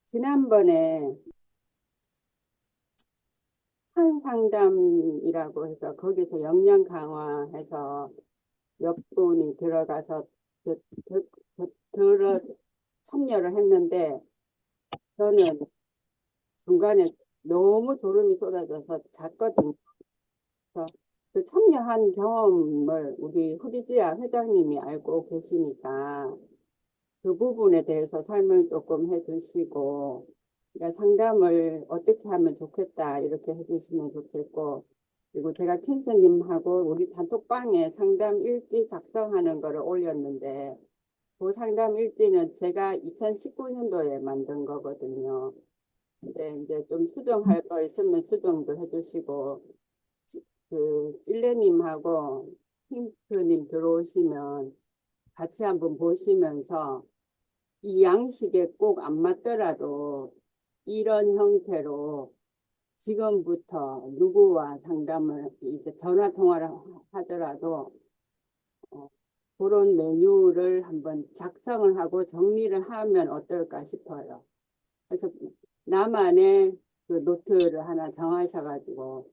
지난번에 한 상담이라고 해서 거기서 역량 강화해서 몇 분이 들어가서 그- 들어 참여를 했는데 저는 중간에 너무 졸음이 쏟아져서 잤거든요. 그래서 그 참여한 경험을 우리 후리지아 회장님이 알고 계시니까 그 부분에 대해서 설명 조금 해주시고, 그러니까 상담을 어떻게 하면 좋겠다, 이렇게 해주시면 좋겠고, 그리고 제가 킨스님하고 우리 단톡방에 상담 일지 작성하는 거를 올렸는데, 그 상담 일지는 제가 2019년도에 만든 거거든요. 근데 이제 좀 수정할 거 있으면 수정도 해주시고, 그 찔레님하고 핑크님 들어오시면 같이 한번 보시면서 이 양식에 꼭 안 맞더라도 이런 형태로 지금부터 누구와 상담을 이제 전화 통화를 하더라도 어, 그런 메뉴를 한번 작성을 하고 정리를 하면 어떨까 싶어요. 그래서 나만의 그 노트를 하나 정하셔가지고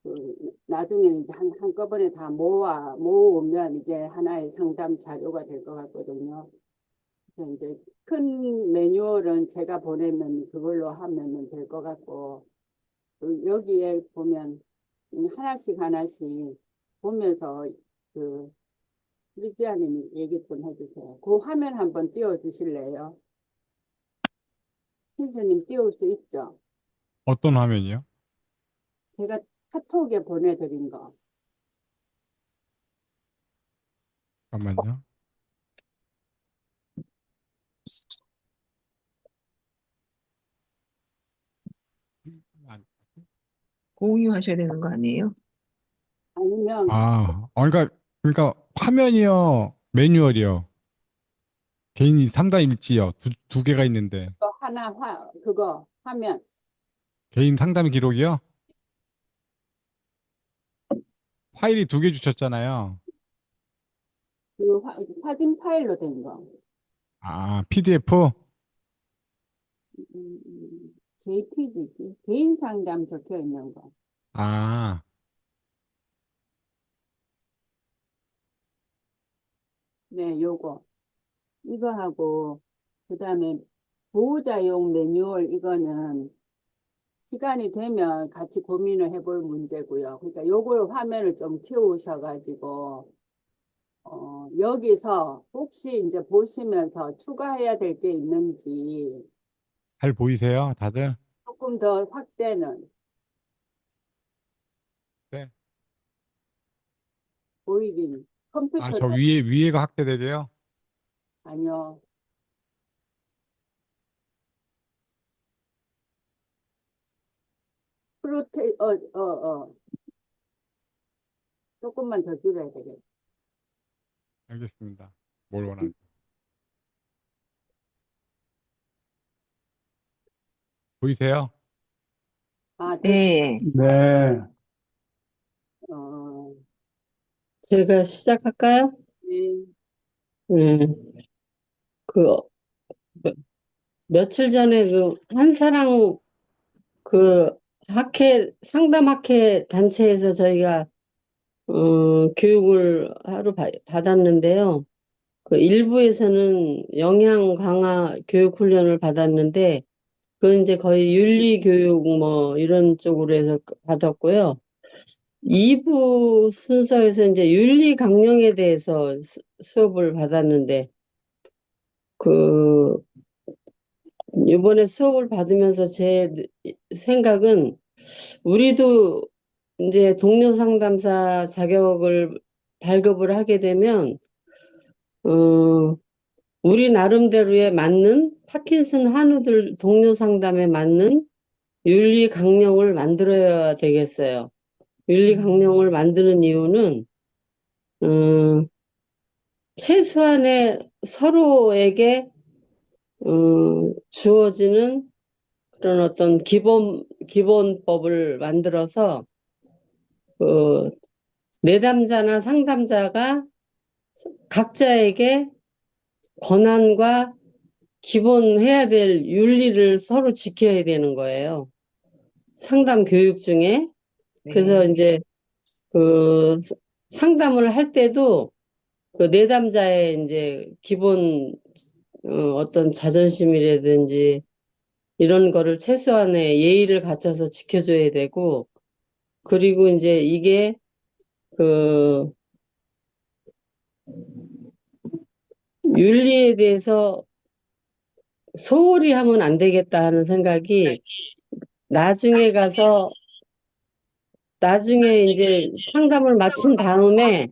그 나중에는 이제 한꺼번에 다 모으면 이게 하나의 상담 자료가 될 것 같거든요. 이제 큰 매뉴얼은 제가 보내면 그걸로 하면 될 것 같고, 그 여기에 보면 하나씩 하나씩 보면서 그 리지아님이 얘기 좀 해주세요. 그 화면 한번 띄워주실래요? 킨스님 띄울 수 있죠? 어떤 화면이요? 제가 카톡에 보내드린 거. 잠깐만요. 공유하셔야 되는 거 아니에요? 아니면 그러니까 화면이요, 매뉴얼이요, 개인이 상담 일지요, 두 개가 있는데 그거 그거 화면, 개인 상담 기록이요? 파일이 두 개 주셨잖아요. 사진 파일로 된 거. PDF? JPG지. 개인 상담 적혀 있는 거. 아, 네, 요거. 이거 하고, 그 다음에 보호자용 매뉴얼, 이거는 시간이 되면 같이 고민을 해볼 문제고요. 그러니까 요걸 화면을 좀 키우셔가지고, 여기서 혹시 이제 보시면서 추가해야 될 게 있는지 잘 보이세요, 다들? 조금 더 확대는 네. 보이긴, 저 컴퓨터는 위에가 확대되게요? 아니요. 조금만 더 줄여야 되겠다. 알겠습니다. 뭘 원하는지. 보이세요? 아, 네. 네, 어, 제가 시작할까요? 네. 음, 그, 며- 며칠 전에 그, 한사랑 그 상담 학회 단체에서 저희가, 교육을 하루 받았는데요. 그 일부에서는 영양 강화 교육 훈련을 받았는데, 그건 이제 거의 윤리 교육 뭐 이런 쪽으로 해서 받았고요. 2부 순서에서 이제 윤리 강령에 대해서 수업을 받았는데, 그, 이번에 수업을 받으면서 제 생각은 우리도 이제 동료 상담사 자격을 발급을 하게 되면, 어, 우리 나름대로에 맞는 파킨슨 환우들 동료 상담에 맞는 윤리 강령을 만들어야 되겠어요. 윤리 강령을 만드는 이유는, 어, 최소한의 서로에게, 주어지는 그런 어떤 기본법을 만들어서, 그, 내담자나 상담자가 각자에게 권한과 기본 해야 될 윤리를 서로 지켜야 되는 거예요. 상담 교육 중에. 그래서 네. 이제 그 상담을 할 때도 그 내담자의 이제 기본 어떤 자존심이라든지 이런 거를 최소한의 예의를 갖춰서 지켜줘야 되고, 그리고 이제 이게 그 윤리에 대해서 소홀히 하면 안 되겠다 하는 생각이 나중에 가서 나중에 이제 상담을 마친 다음에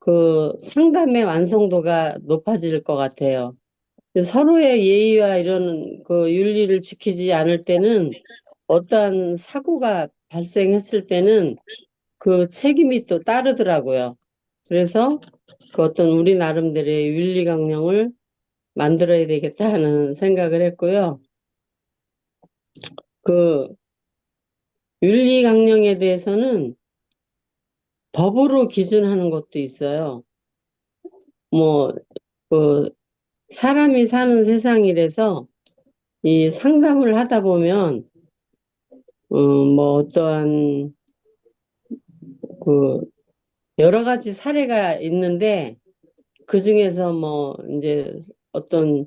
그 상담의 완성도가 높아질 것 같아요. 서로의 예의와 이런 그 윤리를 지키지 않을 때는 어떠한 사고가 발생했을 때는 그 책임이 또 따르더라고요. 그래서 그 어떤 우리 나름대로의 윤리 강령을 만들어야 되겠다 하는 생각을 했고요. 그 윤리 강령에 대해서는 법으로 기준하는 것도 있어요. 뭐, 그 사람이 사는 세상이라서 이 상담을 하다 보면 뭐 어떠한 그 여러 가지 사례가 있는데 그 중에서 뭐 이제 어떤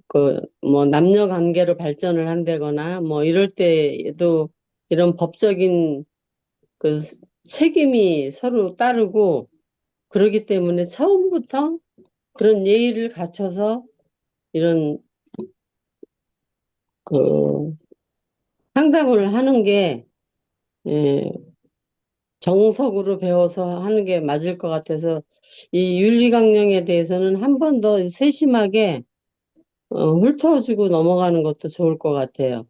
그 뭐 남녀 관계로 발전을 한다거나 뭐 이럴 때에도 이런 법적인 그 책임이 서로 따르고 그러기 때문에 처음부터 그런 예의를 갖춰서 이런 그 상담을 하는 게 예, 정석으로 배워서 하는 게 맞을 것 같아서 이 윤리강령에 대해서는 한 번 더 세심하게 훑어주고 넘어가는 것도 좋을 것 같아요.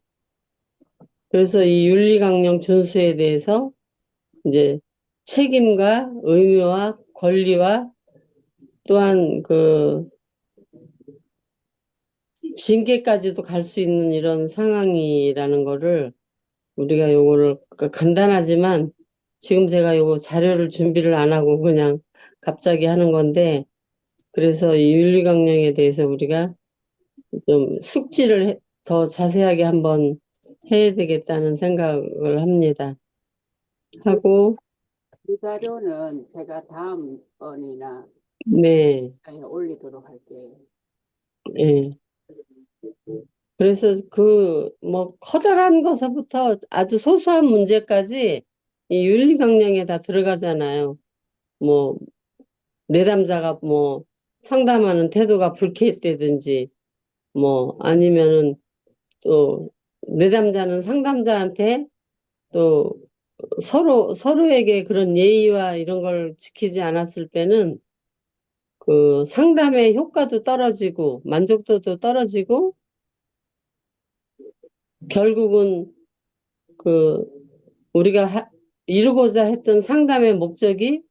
그래서 이 윤리강령 준수에 대해서 이제 책임과 의무와 권리와 또한 그 징계까지도 갈 수 있는 이런 상황이라는 거를 우리가 요거를 간단하지만 지금 제가 요거 자료를 준비를 안 하고 그냥 갑자기 하는 건데 그래서 이 윤리강령에 대해서 우리가 좀 숙지를 더 자세하게 한번 해야 되겠다는 생각을 합니다. 하고 이 자료는 제가 다음번이나 네, 올리도록 할게요. 예. 그래서 그 뭐 커다란 것부터 아주 소소한 문제까지 이 윤리강령에 다 들어가잖아요. 뭐 내담자가 뭐 상담하는 태도가 불쾌했다든지 뭐 아니면은 또 내담자는 상담자한테 또 서로에게 그런 예의와 이런 걸 지키지 않았을 때는 그 상담의 효과도 떨어지고 만족도도 떨어지고 결국은 그 우리가 이루고자 했던 상담의 목적이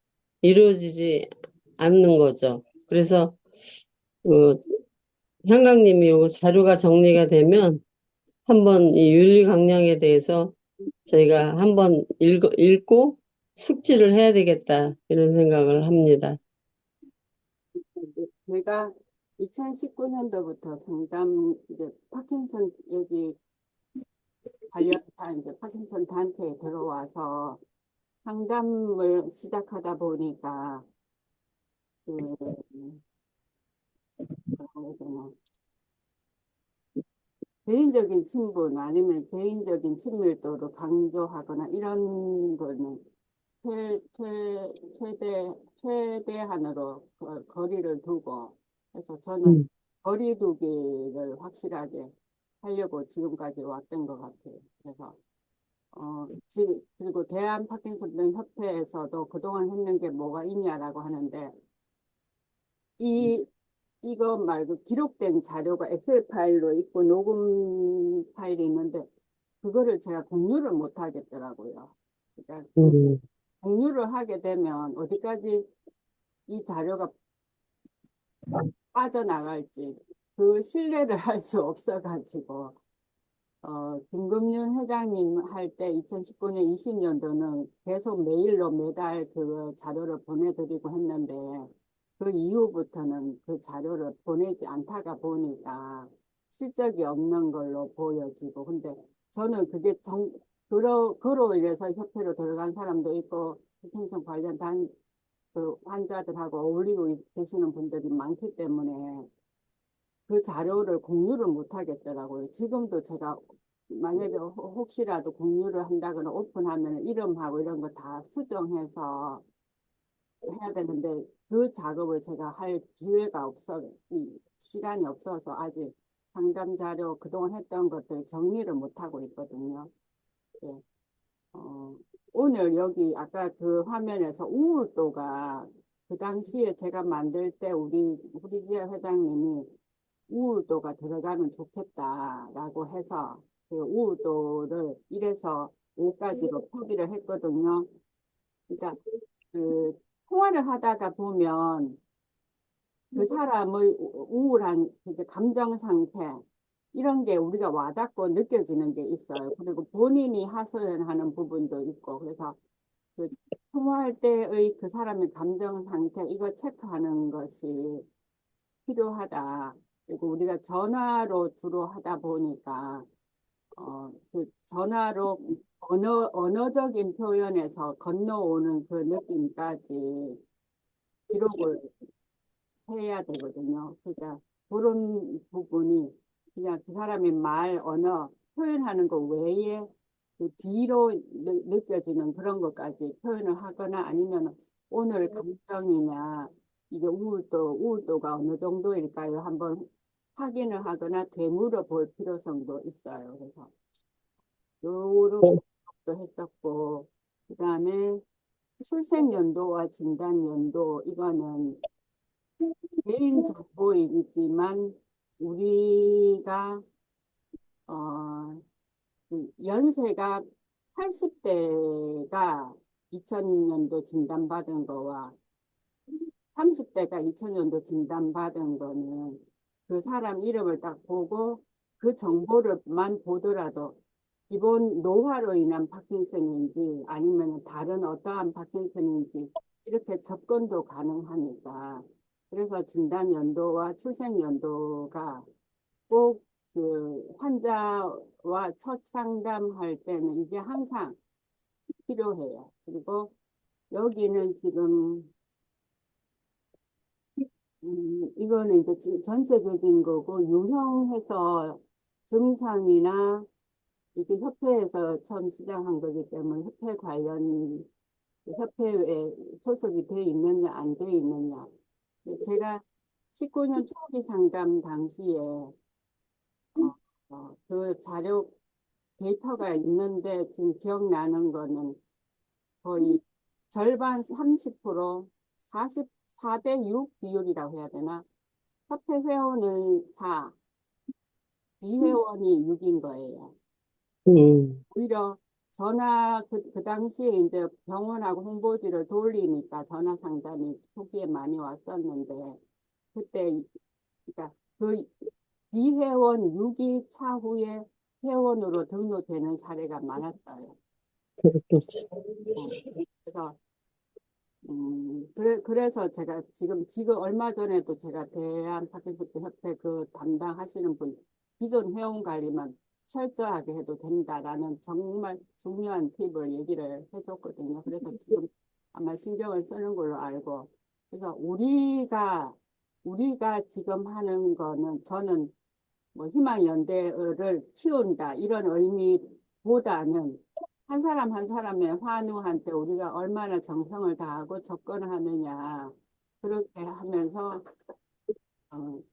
이루어지지 않는 거죠. 그래서 그 향락님이 요 자료가 정리가 되면 한번 이 윤리 강령에 대해서 저희가 한번 읽고 숙지를 해야 되겠다 이런 생각을 합니다. 제가 2019년도부터 상담 이제 파킨슨 얘기 관련 이제 파킨슨 단체에 들어와서 상담을 시작하다 보니까 그 뭐라고 해야 되나 개인적인 친분 아니면 개인적인 친밀도를 강조하거나 이런 거는 최대한으로 거리를 두고 해서 저는 음, 거리두기를 확실하게 하려고 지금까지 왔던 것 같아요. 그래서 그리고 대한 파킨슨병 협회에서도 그동안 했는 게 뭐가 있냐라고 하는데 이 이거 말고 기록된 자료가 엑셀 파일로 있고 녹음 파일이 있는데 그거를 제가 공유를 못 하겠더라고요. 그러니까 음, 공유를 하게 되면 어디까지 이 자료가 빠져나갈지 그 신뢰를 할 수 없어가지고 김금윤 회장님 할 때 2019년 20년도는 계속 메일로 매달 그 자료를 보내드리고 했는데 그 이후부터는 그 자료를 보내지 않다가 보니까 실적이 없는 걸로 보여지고, 근데 저는 그게 그로 인해서 협회로 들어간 사람도 있고, 파킨슨 관련 그 환자들하고 어울리고 계시는 분들이 많기 때문에 그 자료를 공유를 못 하겠더라고요. 지금도 제가 만약에 혹시라도 공유를 한다거나 오픈하면 이름하고 이런 거 다 수정해서 해야 되는데 그 작업을 제가 할 기회가 이 시간이 없어서 아직 상담 자료 그동안 했던 것들 정리를 못 하고 있거든요. 예. 어, 오늘 여기 아까 그 화면에서 우울도가 그 당시에 제가 만들 때 우리 지역 회장님이 우울도가 들어가면 좋겠다라고 해서 그 우울도를 1에서 5까지로 표기를 했거든요. 그러니까 그 통화를 하다가 보면 그 사람의 우울한 이제 감정 상태 이런 게 우리가 와닿고 느껴지는 게 있어요. 그리고 본인이 하소연하는 부분도 있고 그래서 그 통화할 때의 그 사람의 감정 상태 이거 체크하는 것이 필요하다. 그리고 우리가 전화로 주로 하다 보니까 그 전화로 언어적인 표현에서 건너오는 그 느낌까지 기록을 해야 되거든요. 그러니까 그런 부분이 그냥 그 사람의 말, 언어 표현하는 것 외에 그 뒤로 느껴지는 그런 것까지 표현을 하거나 아니면 오늘 감정이나 이게 우울도가 어느 정도일까요? 한번 확인을 하거나 되물어 볼 필요성도 있어요. 그래서 요렇게 어, 했었고, 그 다음에 출생연도와 진단연도, 이거는 개인정보이지만 우리가 그 연세가 80대가 2000년도 진단받은 거와 30대가 2000년도 진단받은 거는 그 사람 이름을 딱 보고 그 정보를만 보더라도 기본 노화로 인한 파킨슨인지 아니면 다른 어떠한 파킨슨인지 이렇게 접근도 가능하니까 그래서 진단 연도와 출생 연도가 꼭 그 환자와 첫 상담할 때는 이게 항상 필요해요. 그리고 여기는 지금 이거는 이제 전체적인 거고 유형해서 증상이나 이게 협회에서 처음 시작한 거기 때문에 협회 관련 협회에 소속이 돼 있느냐 안 돼 있느냐. 제가 19년 초기 상담 당시에 그 자료 데이터가 있는데 지금 기억나는 거는 거의 절반 30% 44대 6 비율이라고 해야 되나? 협회 회원은 4, 비회원이 6인 거예요. 음, 오히려 그 당시에 이제 병원하고 홍보지를 돌리니까 전화 상담이 초기에 많이 왔었는데, 그때, 그러니까 그 비회원 6이 차후에 회원으로 등록되는 사례가 많았어요. 그렇겠지. 어, 그래서, 그래서 제가 지금 얼마 전에도 제가 대한 파킨슨 협회 그 담당하시는 분, 기존 회원 관리만 철저하게 해도 된다라는 정말 중요한 팁을 얘기를 해줬거든요. 그래서 지금 아마 신경을 쓰는 걸로 알고, 그래서 우리가 지금 하는 거는 저는 뭐 희망연대를 키운다 이런 의미보다는 한 사람 한 사람의 환우한테 우리가 얼마나 정성을 다하고 접근하느냐 그렇게 하면서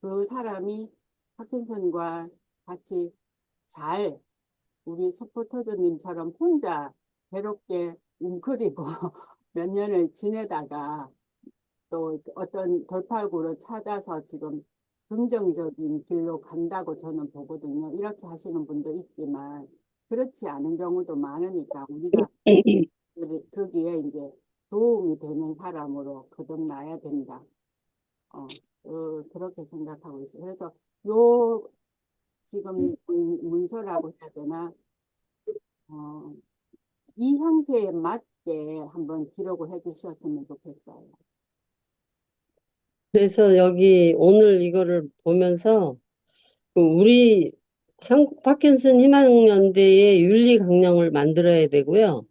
그 사람이 파킨슨과 같이 잘 우리 서포터즈님처럼 혼자 괴롭게 웅크리고 몇 년을 지내다가 또 어떤 돌파구를 찾아서 지금 긍정적인 길로 간다고 저는 보거든요. 이렇게 하시는 분도 있지만 그렇지 않은 경우도 많으니까 우리가 거기에 이제 도움이 되는 사람으로 거듭나야 된다. 그렇게 생각하고 있어요. 그래서 요 지금 문서라고 해야 되나 어, 이 형태에 맞게 한번 기록을 해주셨으면 좋겠어요. 그래서 여기 오늘 이거를 보면서 그 우리 한국 파킨슨 희망연대의 윤리 강령을 만들어야 되고요.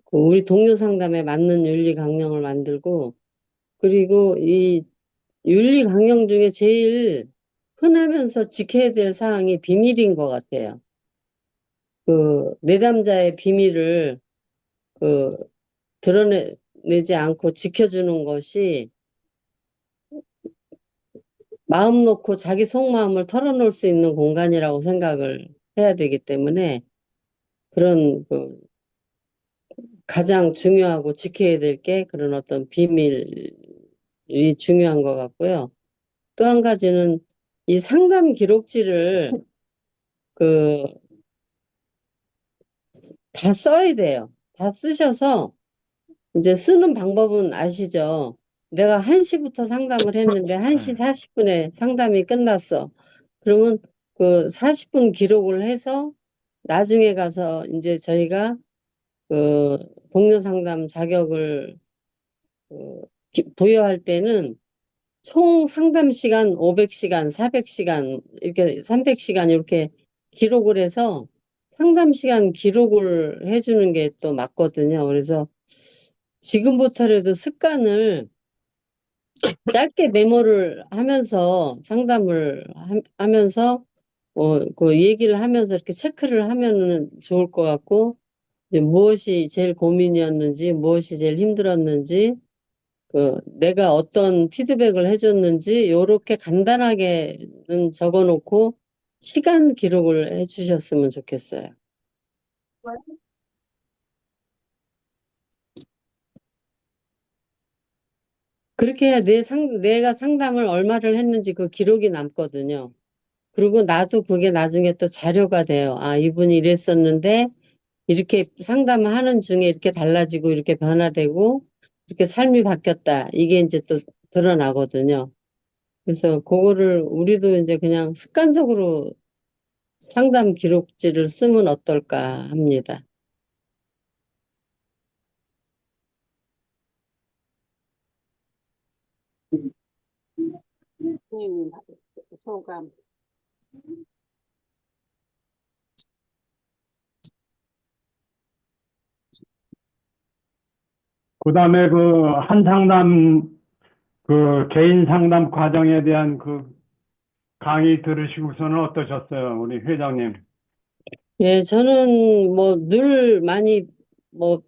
그 우리 동료 상담에 맞는 윤리 강령을 만들고, 그리고 이 윤리 강령 중에 제일 흔하면서 지켜야 될 사항이 비밀인 것 같아요. 그 내담자의 비밀을 그 드러내지 않고 지켜주는 것이 마음 놓고 자기 속마음을 털어놓을 수 있는 공간이라고 생각을 해야 되기 때문에 그런 그 가장 중요하고 지켜야 될 게 그런 어떤 비밀이 중요한 것 같고요. 또 한 가지는 이 상담 기록지를 그 다 써야 돼요. 다 쓰셔서 이제 쓰는 방법은 아시죠? 내가 1시부터 상담을 했는데 1시 40분에 상담이 끝났어. 그러면 그 40분 기록을 해서 나중에 가서 이제 저희가 그 동료 상담 자격을 그 부여할 때는 총 상담 시간 500시간, 400시간, 이렇게 300시간 이렇게 기록을 해서 상담 시간 기록을 해주는 게 또 맞거든요. 그래서 지금부터라도 습관을 짧게 메모를 하면서 상담을 하면서 그 얘기를 하면서 이렇게 체크를 하면은 좋을 것 같고, 이제 무엇이 제일 고민이었는지, 무엇이 제일 힘들었는지, 그 내가 어떤 피드백을 해줬는지 요렇게 간단하게는 적어놓고 시간 기록을 해주셨으면 좋겠어요. 그렇게 해야 내가 상담을 얼마를 했는지 그 기록이 남거든요. 그리고 나도 그게 나중에 또 자료가 돼요. 아, 이분이 이랬었는데 이렇게 상담을 하는 중에 이렇게 달라지고 이렇게 변화되고 이렇게 삶이 바뀌었다. 이게 이제 또 드러나거든요. 그래서 그거를 우리도 이제 그냥 습관적으로 상담 기록지를 쓰면 어떨까 합니다. 선생님 소감. 그다음에 그 한 상담, 그 개인 상담 과정에 대한 그 강의 들으시고서는 어떠셨어요, 우리 회장님? 예, 저는 뭐 늘 많이 뭐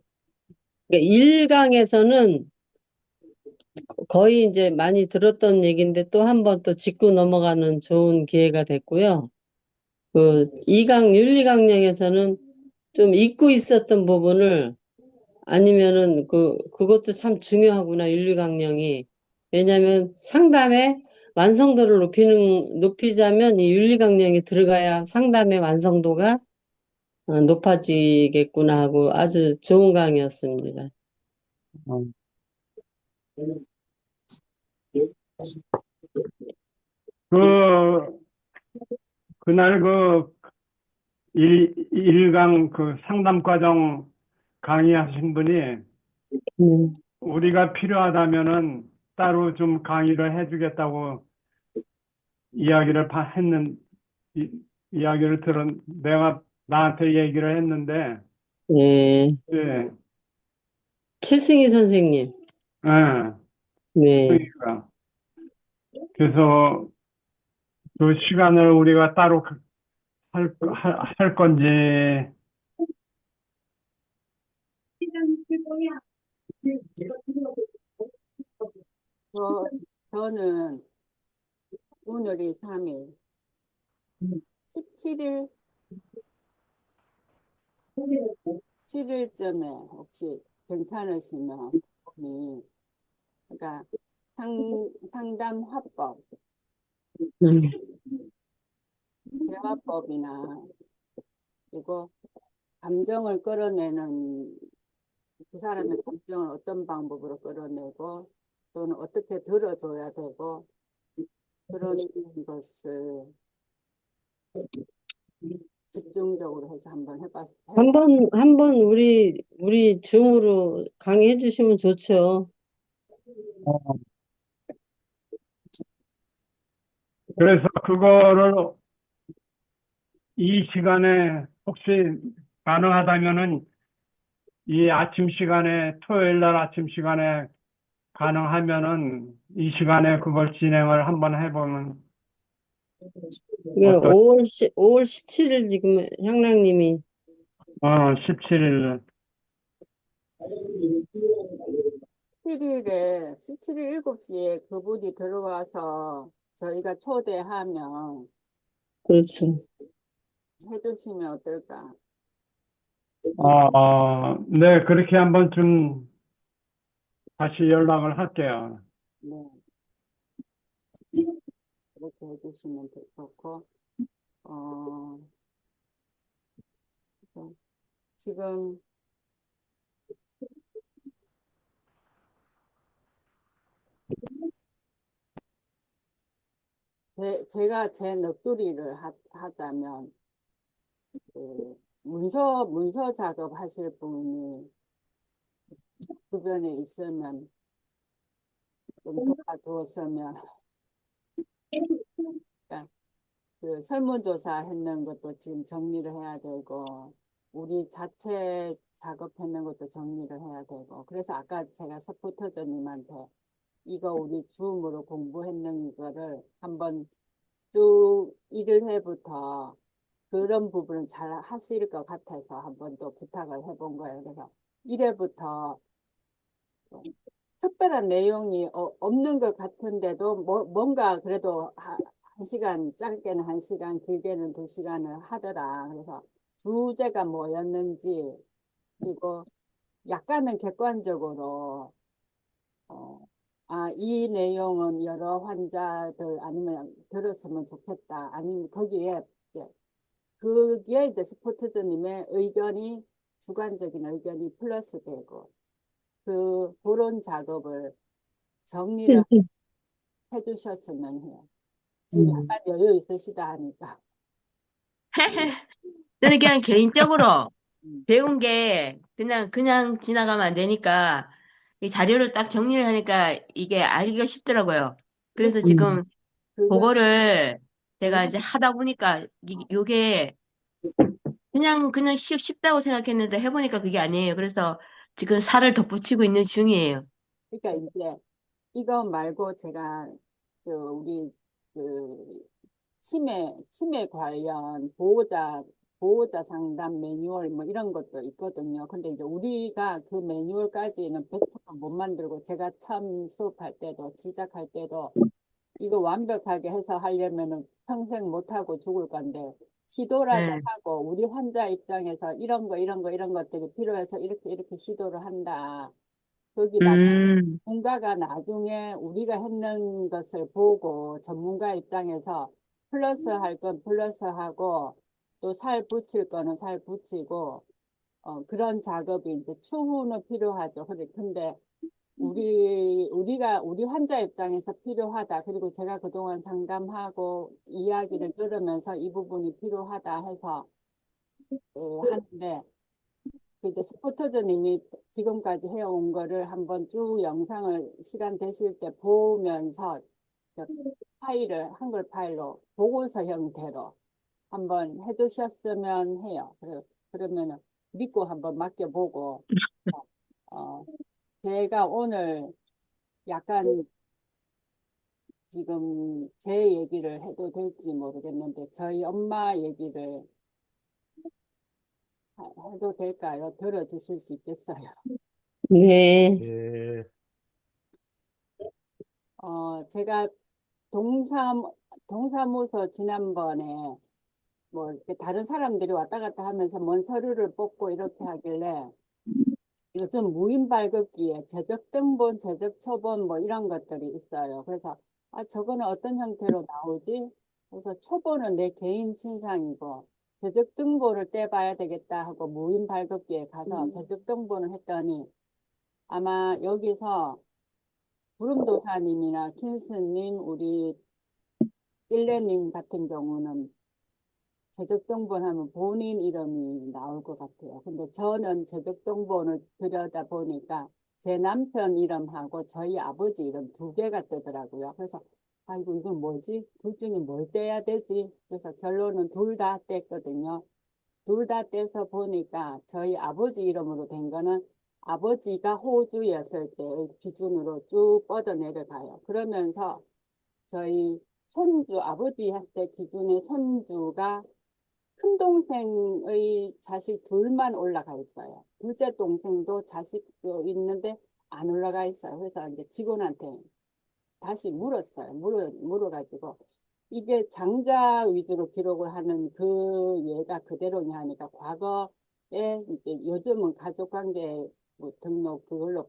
1강에서는 거의 이제 많이 들었던 얘기인데 또 한 번 또 짚고 넘어가는 좋은 기회가 됐고요. 그 2강 윤리강령에서는 좀 잊고 있었던 부분을 아니면은 그것도 참 중요하구나, 윤리강령이. 왜냐하면 상담의 완성도를 높이자면 이 윤리강령이 들어가야 상담의 완성도가 높아지겠구나 하고 아주 좋은 강의였습니다. 어, 그, 그날 그 일강 그 상담 과정 강의하신 분이 우리가 필요하다면은 따로 좀 강의를 해주겠다고 이야기를 이, 이야기를 내가 나한테 얘기를 했는데, 예, 예, 최승희 선생님. 예, 네. 그러니까. 그래서 그 시간을 우리가 따로 할 건지, 저는 오늘이 3일, 17일, 7일쯤에 혹시 괜찮으시면, 그러니까 상담 화법, 음, 대화법이나 그리고 감정을 끌어내는 그 사람의 감정을 어떤 방법으로 끌어내고 또는 어떻게 들어줘야 되고 그런 것을 집중적으로 해서 한번 한번 우리 줌으로 강의해 주시면 좋죠. 그래서 그거를 이 시간에 혹시 가능하다면은 이 아침 시간에, 토요일 날 아침 시간에 가능하면은 이 시간에 그걸 진행을 한번 해보면 이게 어떠, 5월 17일 지금 향락님이 17일. 17일에, 17일 7시에 그분이 들어와서 저희가 초대하면 그렇죠. 해주시면 어떨까? 네, 그렇게 한번 좀 다시 연락을 할게요. 네, 그렇게 해주시면 좋고, 어, 지금 제가 제 넋두리를 하자면, 그 문서 작업하실 분이 주변에 있으면 좀 도와주었으면, 그러니까 그 설문조사 했는 것도 지금 정리를 해야 되고, 우리 자체 작업했는 것도 정리를 해야 되고, 그래서 아까 제가 서포터즈님한테 이거 우리 줌으로 공부했는 거를 한번 쭉 1회부터 그런 부분을 잘 하실 것 같아서 한번 또 부탁을 해본 거예요. 그래서 1회부터 특별한 내용이 없는 것 같은데도 뭔가 그래도 1시간, 짧게는 1시간, 길게는 2시간을 하더라. 그래서 주제가 뭐였는지, 그리고 약간은 객관적으로 이 내용은 여러 환자들 아니면 들었으면 좋겠다. 아니면 거기에 예, 그게 이제 스포츠님의 의견이 주관적인 의견이 플러스 되고 그런 작업을 정리를 해주셨으면 해요. 지금 음. 약간 여유 있으시다 하니까. 저는 그냥 개인적으로 음. 배운 게 그냥 지나가면 안 되니까 이 자료를 딱 정리를 하니까 이게 알기가 쉽더라고요. 그래서 그렇죠. 지금 그거는 그거를 제가 정말 이제 하다 보니까 요게 그냥 쉽다고 생각했는데 해보니까 그게 아니에요. 그래서 지금 살을 덧붙이고 있는 중이에요. 그러니까 이제 이거 말고 제가 우리 그 치매 관련 보호자 상담 매뉴얼 뭐 이런 것도 있거든요. 근데 이제 우리가 그 매뉴얼까지는 100%못 만들고 제가 처음 수업할 때도 시작할 때도 이거 완벽하게 해서 하려면은 평생 못하고 죽을 건데 시도라도 네. 하고 우리 환자 입장에서 이런 것들이 필요해서 이렇게 시도를 한다. 거기다가 음, 전문가가 나중에 우리가 했는 것을 보고 전문가 입장에서 플러스 할 건 플러스 하고 또 살 붙일 거는 살 붙이고 그런 작업이 이제 추후는 필요하죠. 근데 우리 환자 입장에서 필요하다. 그리고 제가 그동안 상담하고 이야기를 들으면서 이 부분이 필요하다 해서 하는데 이제 스포터즈님이 지금까지 해온 거를 한번 쭉 영상을 시간 되실 때 보면서 저 파일을 한글 파일로 보고서 형태로 한번 해두셨으면 해요. 그러면은 믿고 한번 맡겨보고 어, 제가 오늘 약간 지금 제 얘기를 해도 될지 모르겠는데 저희 엄마 얘기를 해도 될까요? 들어주실 수 있겠어요? 네. 예. 제가 동사무소 지난번에 뭐 이렇게 다른 사람들이 왔다 갔다 하면서 뭔 서류를 뽑고 이렇게 하길래 요즘 무인 발급기에 제적 등본, 제적 초본 뭐 이런 것들이 있어요. 그래서 저거는 어떤 형태로 나오지? 그래서 초본은 내 개인 친상이고 제적 등본을 떼봐야 되겠다 하고 무인 발급기에 가서 제적 등본을 했더니 아마 여기서 구름도사님이나 킨스님, 우리 일레님 같은 경우는 제적등본 하면 본인 이름이 나올 것 같아요. 근데 저는 제적등본을 들여다 보니까 제 남편 이름하고 저희 아버지 이름 두 개가 뜨더라고요. 그래서 아이고, 이건 뭐지? 둘 중에 뭘 떼야 되지? 그래서 결론은 둘 다 뗐거든요. 둘 다 떼서 보니까 저희 아버지 이름으로 된 거는 아버지가 호주였을 때의 기준으로 쭉 뻗어 내려가요. 그러면서 저희 손주, 아버지한테 기준의 손주가 큰 동생의 자식 둘만 올라가 있어요. 둘째 동생도 자식 있는데 안 올라가 있어요. 그래서 이제 직원한테 다시 물었어요. 물어가지고 이게 장자 위주로 기록을 하는 그 예가 그대로냐 하니까 과거에 이제 요즘은 가족관계 뭐 등록 그걸로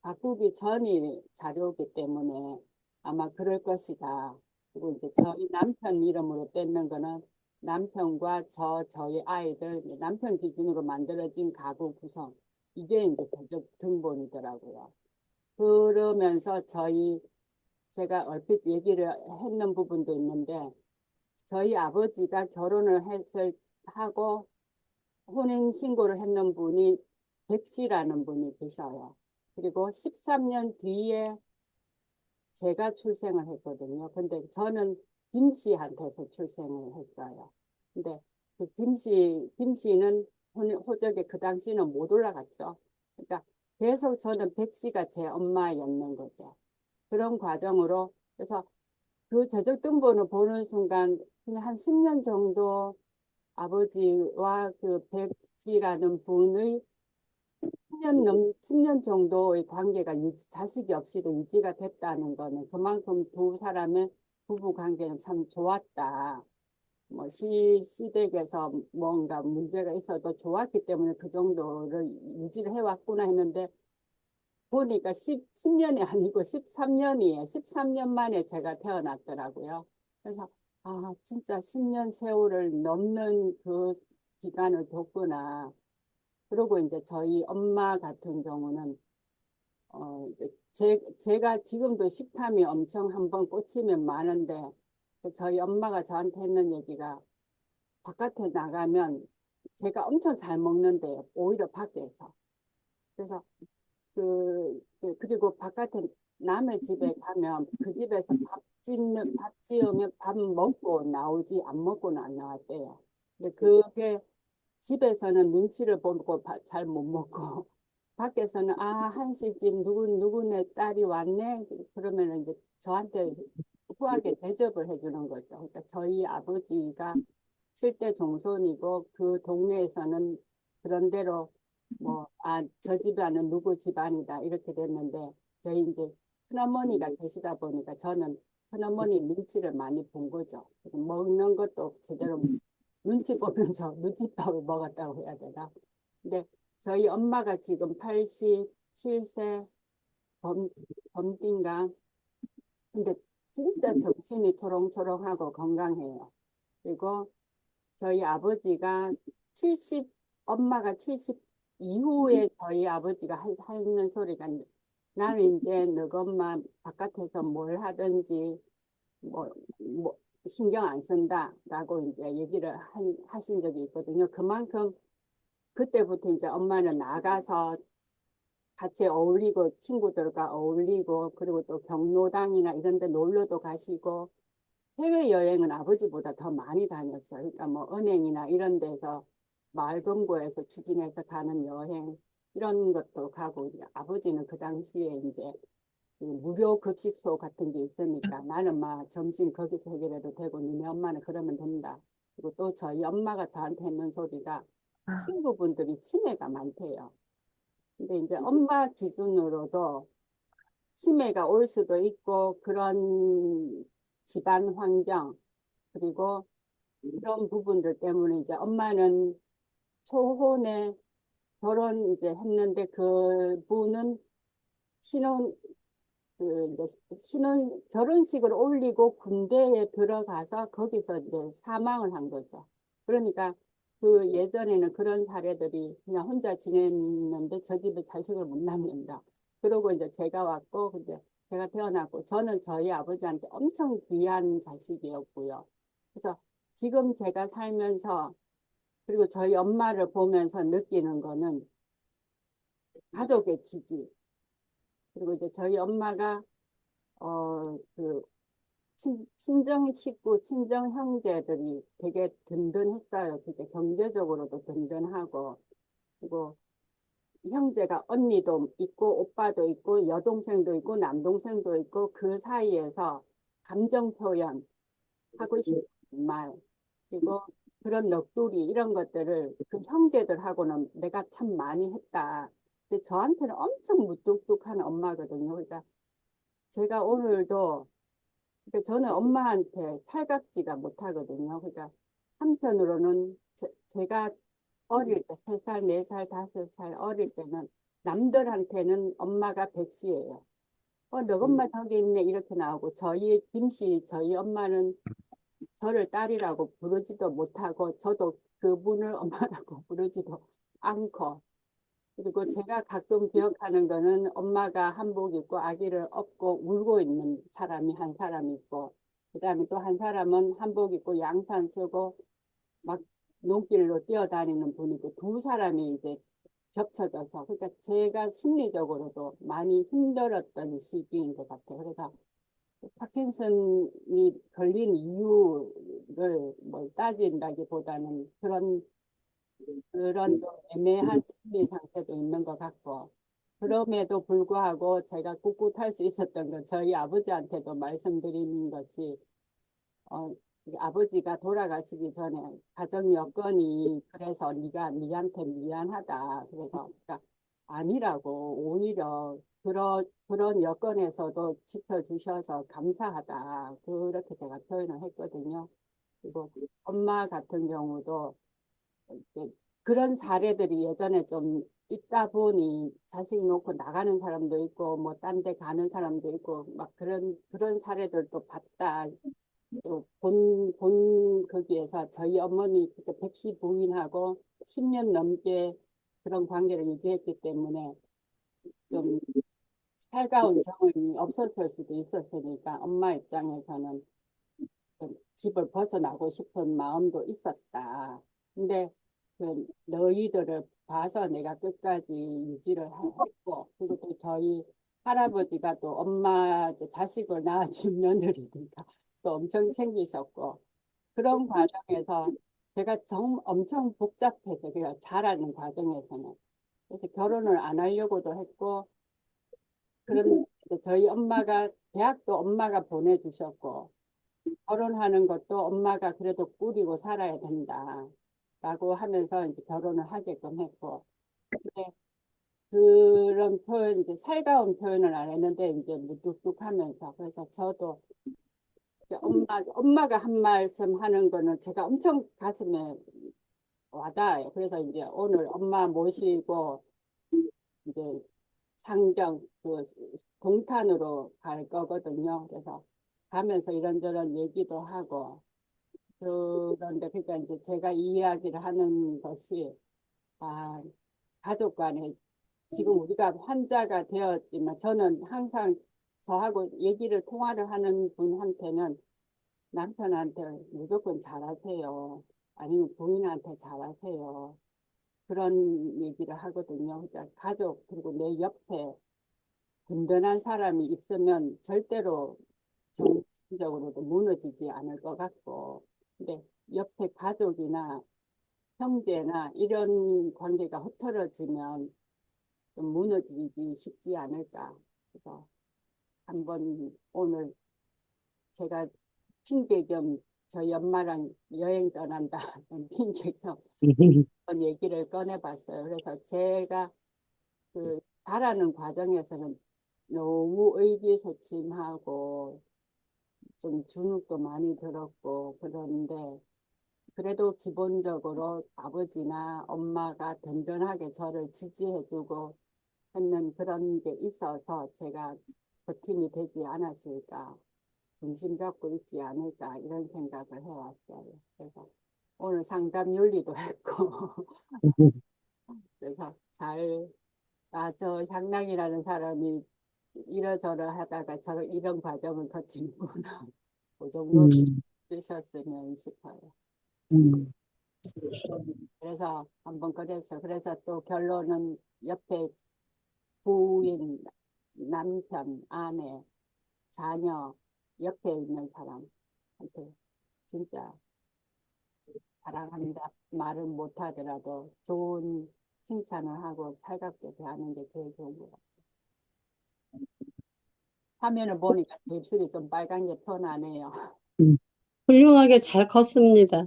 바꾸기 전이 자료이기 때문에 아마 그럴 것이다. 그리고 이제 저희 남편 이름으로 떼는 거는 남편과 저희 아이들, 이제 남편 기준으로 만들어진 가구 구성 이게 이제 자격 등본이더라고요. 그러면서 제가 얼핏 얘기를 했는 부분도 있는데, 저희 아버지가 하고 혼인신고를 했는 분이 백 씨라는 분이 계셔요. 그리고 13년 뒤에 제가 출생을 했거든요. 근데 저는 김 씨한테서 출생을 했어요. 근데 그 김 씨는 호적에 그 당시는 못 올라갔죠. 그러니까 계속 저는 백 씨가 제 엄마였는 거죠. 그런 과정으로 그래서 그 재적 등본을 보는 순간 그냥 한 10년 정도 아버지와 그 백지라는 분의 10년 정도의 관계가 자식이 없이도 유지가 됐다는 거는 그만큼 두 사람의 부부 관계는 참 좋았다. 뭐 시댁에서 뭔가 문제가 있어도 좋았기 때문에 그 정도를 유지를 해왔구나 했는데 보니까 10년이 아니고 13년이에요. 13년 만에 제가 태어났더라고요. 그래서, 아, 진짜 10년 세월을 넘는 그 기간을 뒀구나. 그리고 이제 저희 엄마 같은 경우는, 이제 제가 지금도 식탐이 엄청 한번 꽂히면 많은데, 저희 엄마가 저한테 했는 얘기가 바깥에 나가면 제가 엄청 잘 먹는데요. 오히려 밖에서. 그래서 그리고 바깥에 남의 집에 가면 그 집에서 밥 지으면 밥 먹고 나오지 안 먹고는 안 나왔대요. 근데 그게 집에서는 눈치를 보고 잘 못 먹고 밖에서는 아, 한시집 누구네 딸이 왔네. 그러면 이제 저한테 후하게 대접을 해주는 거죠. 그러니까 저희 아버지가 7대 종손이고 그 동네에서는 그런 대로 뭐, 아, 저 집안은 누구 집안이다 이렇게 됐는데 저희 이제 큰어머니가 계시다 보니까 저는 큰어머니 눈치를 많이 본 거죠. 먹는 것도 제대로 눈치 보면서 눈치밥을 먹었다고 해야 되나. 근데 저희 엄마가 지금 87세 범띠인가. 근데 진짜 정신이 초롱초롱하고 건강해요. 그리고 저희 아버지가 70, 엄마가 70 이후에 저희 아버지가 하는 소리가 나는 이제 너것만 바깥에서 뭘 하든지 뭐 신경 안 쓴다라고 이제 얘기를 하신 적이 있거든요. 그만큼 그때부터 이제 엄마는 나가서 같이 어울리고 친구들과 어울리고 그리고 또 경로당이나 이런 데 놀러도 가시고 해외여행은 아버지보다 더 많이 다녔어요. 그러니까 뭐 은행이나 이런 데서 마을금고에서 추진해서 가는 여행 이런 것도 가고 이제 아버지는 그 당시에 이제 그 무료 급식소 같은 게 있으니까 나는 막 점심 거기서 해결해도 되고 니네 엄마는 그러면 된다. 그리고 또 저희 엄마가 저한테 했는 소리가 아, 친구분들이 치매가 많대요. 근데 이제 엄마 기준으로도 치매가 올 수도 있고 그런 집안 환경 그리고 그런 부분들 때문에 이제 엄마는 초혼에 결혼 이제 했는데 그 분은 신혼 이제 결혼식을 올리고 군대에 들어가서 거기서 이제 사망을 한 거죠. 그러니까 그 예전에는 그런 사례들이 그냥 혼자 지냈는데 저 집에 자식을 못 낳는다. 그러고 이제 제가 왔고 근데 제가 태어났고 저는 저희 아버지한테 엄청 귀한 자식이었고요. 그래서 지금 제가 살면서 그리고 저희 엄마를 보면서 느끼는 거는 가족의 지지. 그리고 이제 저희 엄마가 그 친정 식구, 친정 형제들이 되게 든든했어요. 그게 경제적으로도 든든하고, 그리고 형제가 언니도 있고, 오빠도 있고, 여동생도 있고, 남동생도 있고, 그 사이에서 감정 표현, 하고 싶은 말, 그리고 그런 넋두리, 이런 것들을 그 형제들하고는 내가 참 많이 했다. 근데 저한테는 엄청 무뚝뚝한 엄마거든요. 그러니까 제가 오늘도, 그러니까 저는 엄마한테 살갑지가 못하거든요. 그러니까 한편으로는 제가 어릴 때, 3살, 4살, 5살 어릴 때는 남들한테는 엄마가 백시예요. 너 엄마 저기 있네, 이렇게 나오고, 저희 엄마는 저를 딸이라고 부르지도 못하고, 저도 그분을 엄마라고 부르지도 않고, 그리고 제가 가끔 기억하는 거는 엄마가 한복 입고 아기를 업고 울고 있는 사람이 한 사람 있고, 그 다음에 또 한 사람은 한복 입고 양산 쓰고 막 눈길로 뛰어다니는 분이고, 두 사람이 이제 겹쳐져서, 그러니까 제가 심리적으로도 많이 힘들었던 시기인 것 같아요. 그래서 파킨슨이 걸린 이유를 뭐 따진다기보다는 그런 좀 애매한 심리 상태도 있는 것 같고, 그럼에도 불구하고 제가 꿋꿋할 수 있었던 건 저희 아버지한테도 말씀드리는 것이, 이 아버지가 돌아가시기 전에 가정 여건이 그래서 네가 니한테 미안하다. 그래서 그러니까 아니라고, 오히려 그런 여건에서도 지켜주셔서 감사하다. 그렇게 제가 표현을 했거든요. 그리고 엄마 같은 경우도 이제 그런 사례들이 예전에 좀 있다 보니 자식 놓고 나가는 사람도 있고 뭐 딴 데 가는 사람도 있고 막 그런 사례들도 봤다. 또 거기에서 저희 어머니 그때 백시 부인하고 10년 넘게 그런 관계를 유지했기 때문에 좀 살가운 정이 없었을 수도 있었으니까 엄마 입장에서는 좀 집을 벗어나고 싶은 마음도 있었다. 근데 그 너희들을 봐서 내가 끝까지 유지를 했고, 그리고 또 저희 할아버지가 또 엄마 이제 자식을 낳아준 며느리니까 또 엄청 챙기셨고, 그런 과정에서 제가 엄청 복잡해서 그냥 자라는 과정에서는 그래서 결혼을 안 하려고도 했고, 그런 저희 엄마가 대학도 엄마가 보내주셨고, 결혼하는 것도 엄마가 그래도 꾸리고 살아야 된다 라고 하면서 이제 결혼을 하게끔 했고, 근데 그런 표현, 이제 살가운 표현을 안 했는데 이제 무뚝뚝하면서, 그래서 저도 이제 엄마가 한 말씀 하는 거는 제가 엄청 가슴에 와닿아요. 그래서 이제 오늘 엄마 모시고 이제 상경 그 동탄으로 갈 거거든요. 그래서 가면서 이런저런 얘기도 하고, 그런데 그러니까 이제 제가 이 이야기를 하는 것이, 아, 가족 간에 지금 우리가 환자가 되었지만 저는 항상 저하고 통화를 하는 분한테는 남편한테 무조건 잘하세요. 아니면 부인한테 잘하세요. 그런 얘기를 하거든요. 그러니까 가족, 그리고 내 옆에 든든한 사람이 있으면 절대로 정신적으로도 무너지지 않을 것 같고, 근데 옆에 가족이나 형제나 이런 관계가 흐트러지면 좀 무너지기 쉽지 않을까. 그래서 한번 오늘 제가 핑계 겸 저희 엄마랑 여행 떠난다 핑계 겸 그런 얘기를 꺼내봤어요. 그래서 제가 그 자라는 과정에서는 너무 의기소침하고 좀 주눅도 많이 들었고, 그런데 그래도 기본적으로 아버지나 엄마가 든든하게 저를 지지해주고 했는 그런 게 있어서 제가 버팀이 되지 않았을까, 중심 잡고 있지 않을까, 이런 생각을 해왔어요. 그래서 오늘 상담 윤리도 했고, 그래서 저 향락이라는 사람이 이러저러 하다가 이런 과정을 거치는구나. 그 정도 음, 드셨으면 싶어요. 음, 그래서 한번 그래서 또 결론은 옆에 부인, 남편, 아내, 자녀, 옆에 있는 사람한테 진짜 사랑한다 말은 못하더라도 좋은 칭찬을 하고 살갑게 대하는 게 제일 좋은 것 같아요. 화면을 보니까 제 입술이 좀 빨간 게 표나네요. 훌륭하게 잘 컸습니다.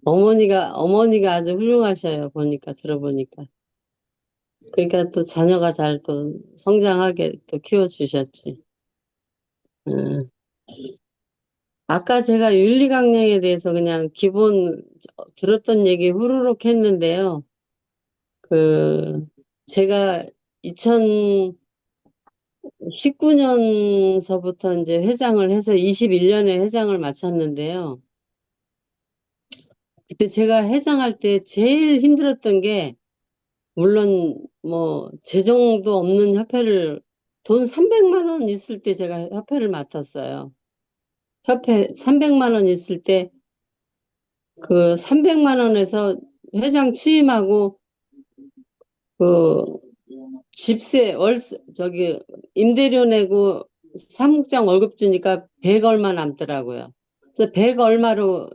어머니가 아주 훌륭하셔요. 보니까, 들어보니까. 그러니까 또 자녀가 잘 또 성장하게 또 키워주셨지. 음. 아까 제가 윤리강령에 대해서 그냥 기본 들었던 얘기 후루룩 했는데요. 제가 2019년서부터 이제 회장을 해서 21년에 회장을 마쳤는데요. 그때 제가 회장할 때 제일 힘들었던 게, 물론 뭐 재정도 없는 협회를, 돈 300만 원 있을 때 제가 협회를 맡았어요. 협회 300만 원 있을 때 그 300만 원에서 회장 취임하고 그 집세 임대료 내고 사무장 월급 주니까 100 얼마 남더라고요. 그래서 100 얼마로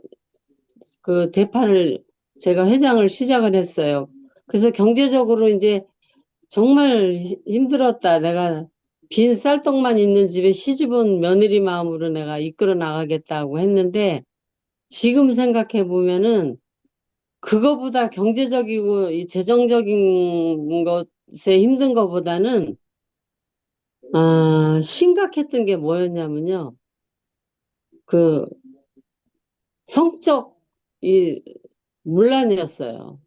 그 대파를 제가 회장을 시작을 했어요. 그래서 경제적으로 이제 정말 힘들었다. 내가 빈 쌀떡만 있는 집에 시집온 며느리 마음으로 내가 이끌어 나가겠다고 했는데, 지금 생각해 보면은 그거보다 경제적이고 이 재정적인 것에 힘든 것보다는 심각했던 게 뭐였냐면요. 그 성적 이 문란이었어요.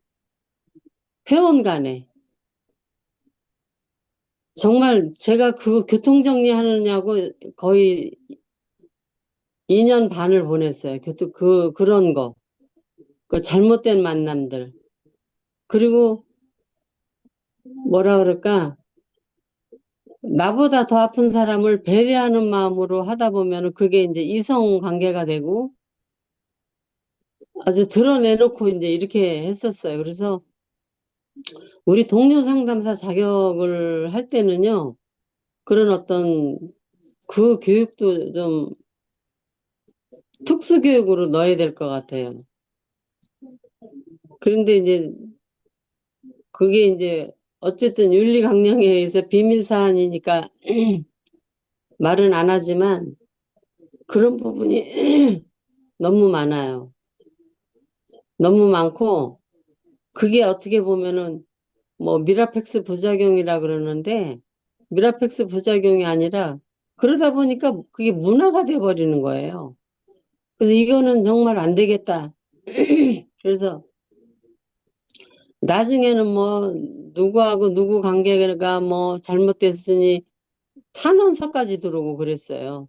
회원 간에. 정말 제가 그 교통정리하느냐고 거의 2년 반을 보냈어요. 그런 거. 그 잘못된 만남들. 그리고 뭐라 그럴까? 나보다 더 아픈 사람을 배려하는 마음으로 하다 보면 그게 이제 이성 관계가 되고 아주 드러내놓고 이제 이렇게 했었어요. 그래서 우리 동료 상담사 자격을 할 때는요, 그런 어떤 그 교육도 좀 특수교육으로 넣어야 될 것 같아요. 그런데 이제 그게 이제 어쨌든 윤리강령에 의해서 비밀사안이니까 말은 안 하지만 그런 부분이 너무 많아요. 너무 많고, 그게 어떻게 보면은 뭐 미라펙스 부작용이라 그러는데, 미라펙스 부작용이 아니라 그러다 보니까 그게 문화가 돼버리는 거예요. 그래서 이거는 정말 안 되겠다. 그래서 나중에는 뭐 누구하고 누구 관계가 뭐 잘못됐으니 탄원서까지 들어오고 그랬어요.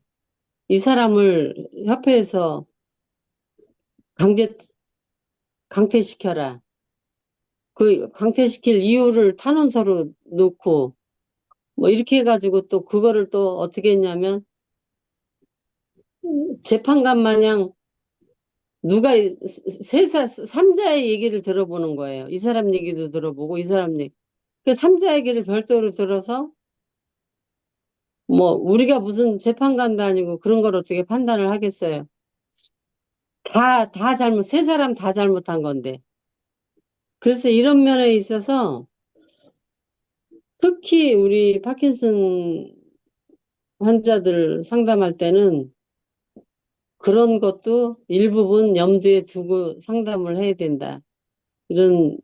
이 사람을 협회에서 강퇴시켜라. 그 강퇴시킬 이유를 탄원서로 놓고 뭐 이렇게 해가지고 또 그거를 또 어떻게 했냐면 재판관 마냥 누가 삼자의 얘기를 들어보는 거예요. 이 사람 얘기도 들어보고 이 사람 얘기. 그 삼자 얘기를 별도로 들어서 뭐 우리가 무슨 재판관도 아니고 그런 걸 어떻게 판단을 하겠어요. 세 사람 다 잘못한 건데. 그래서 이런 면에 있어서 특히 우리 파킨슨 환자들 상담할 때는 그런 것도 일부분 염두에 두고 상담을 해야 된다. 이런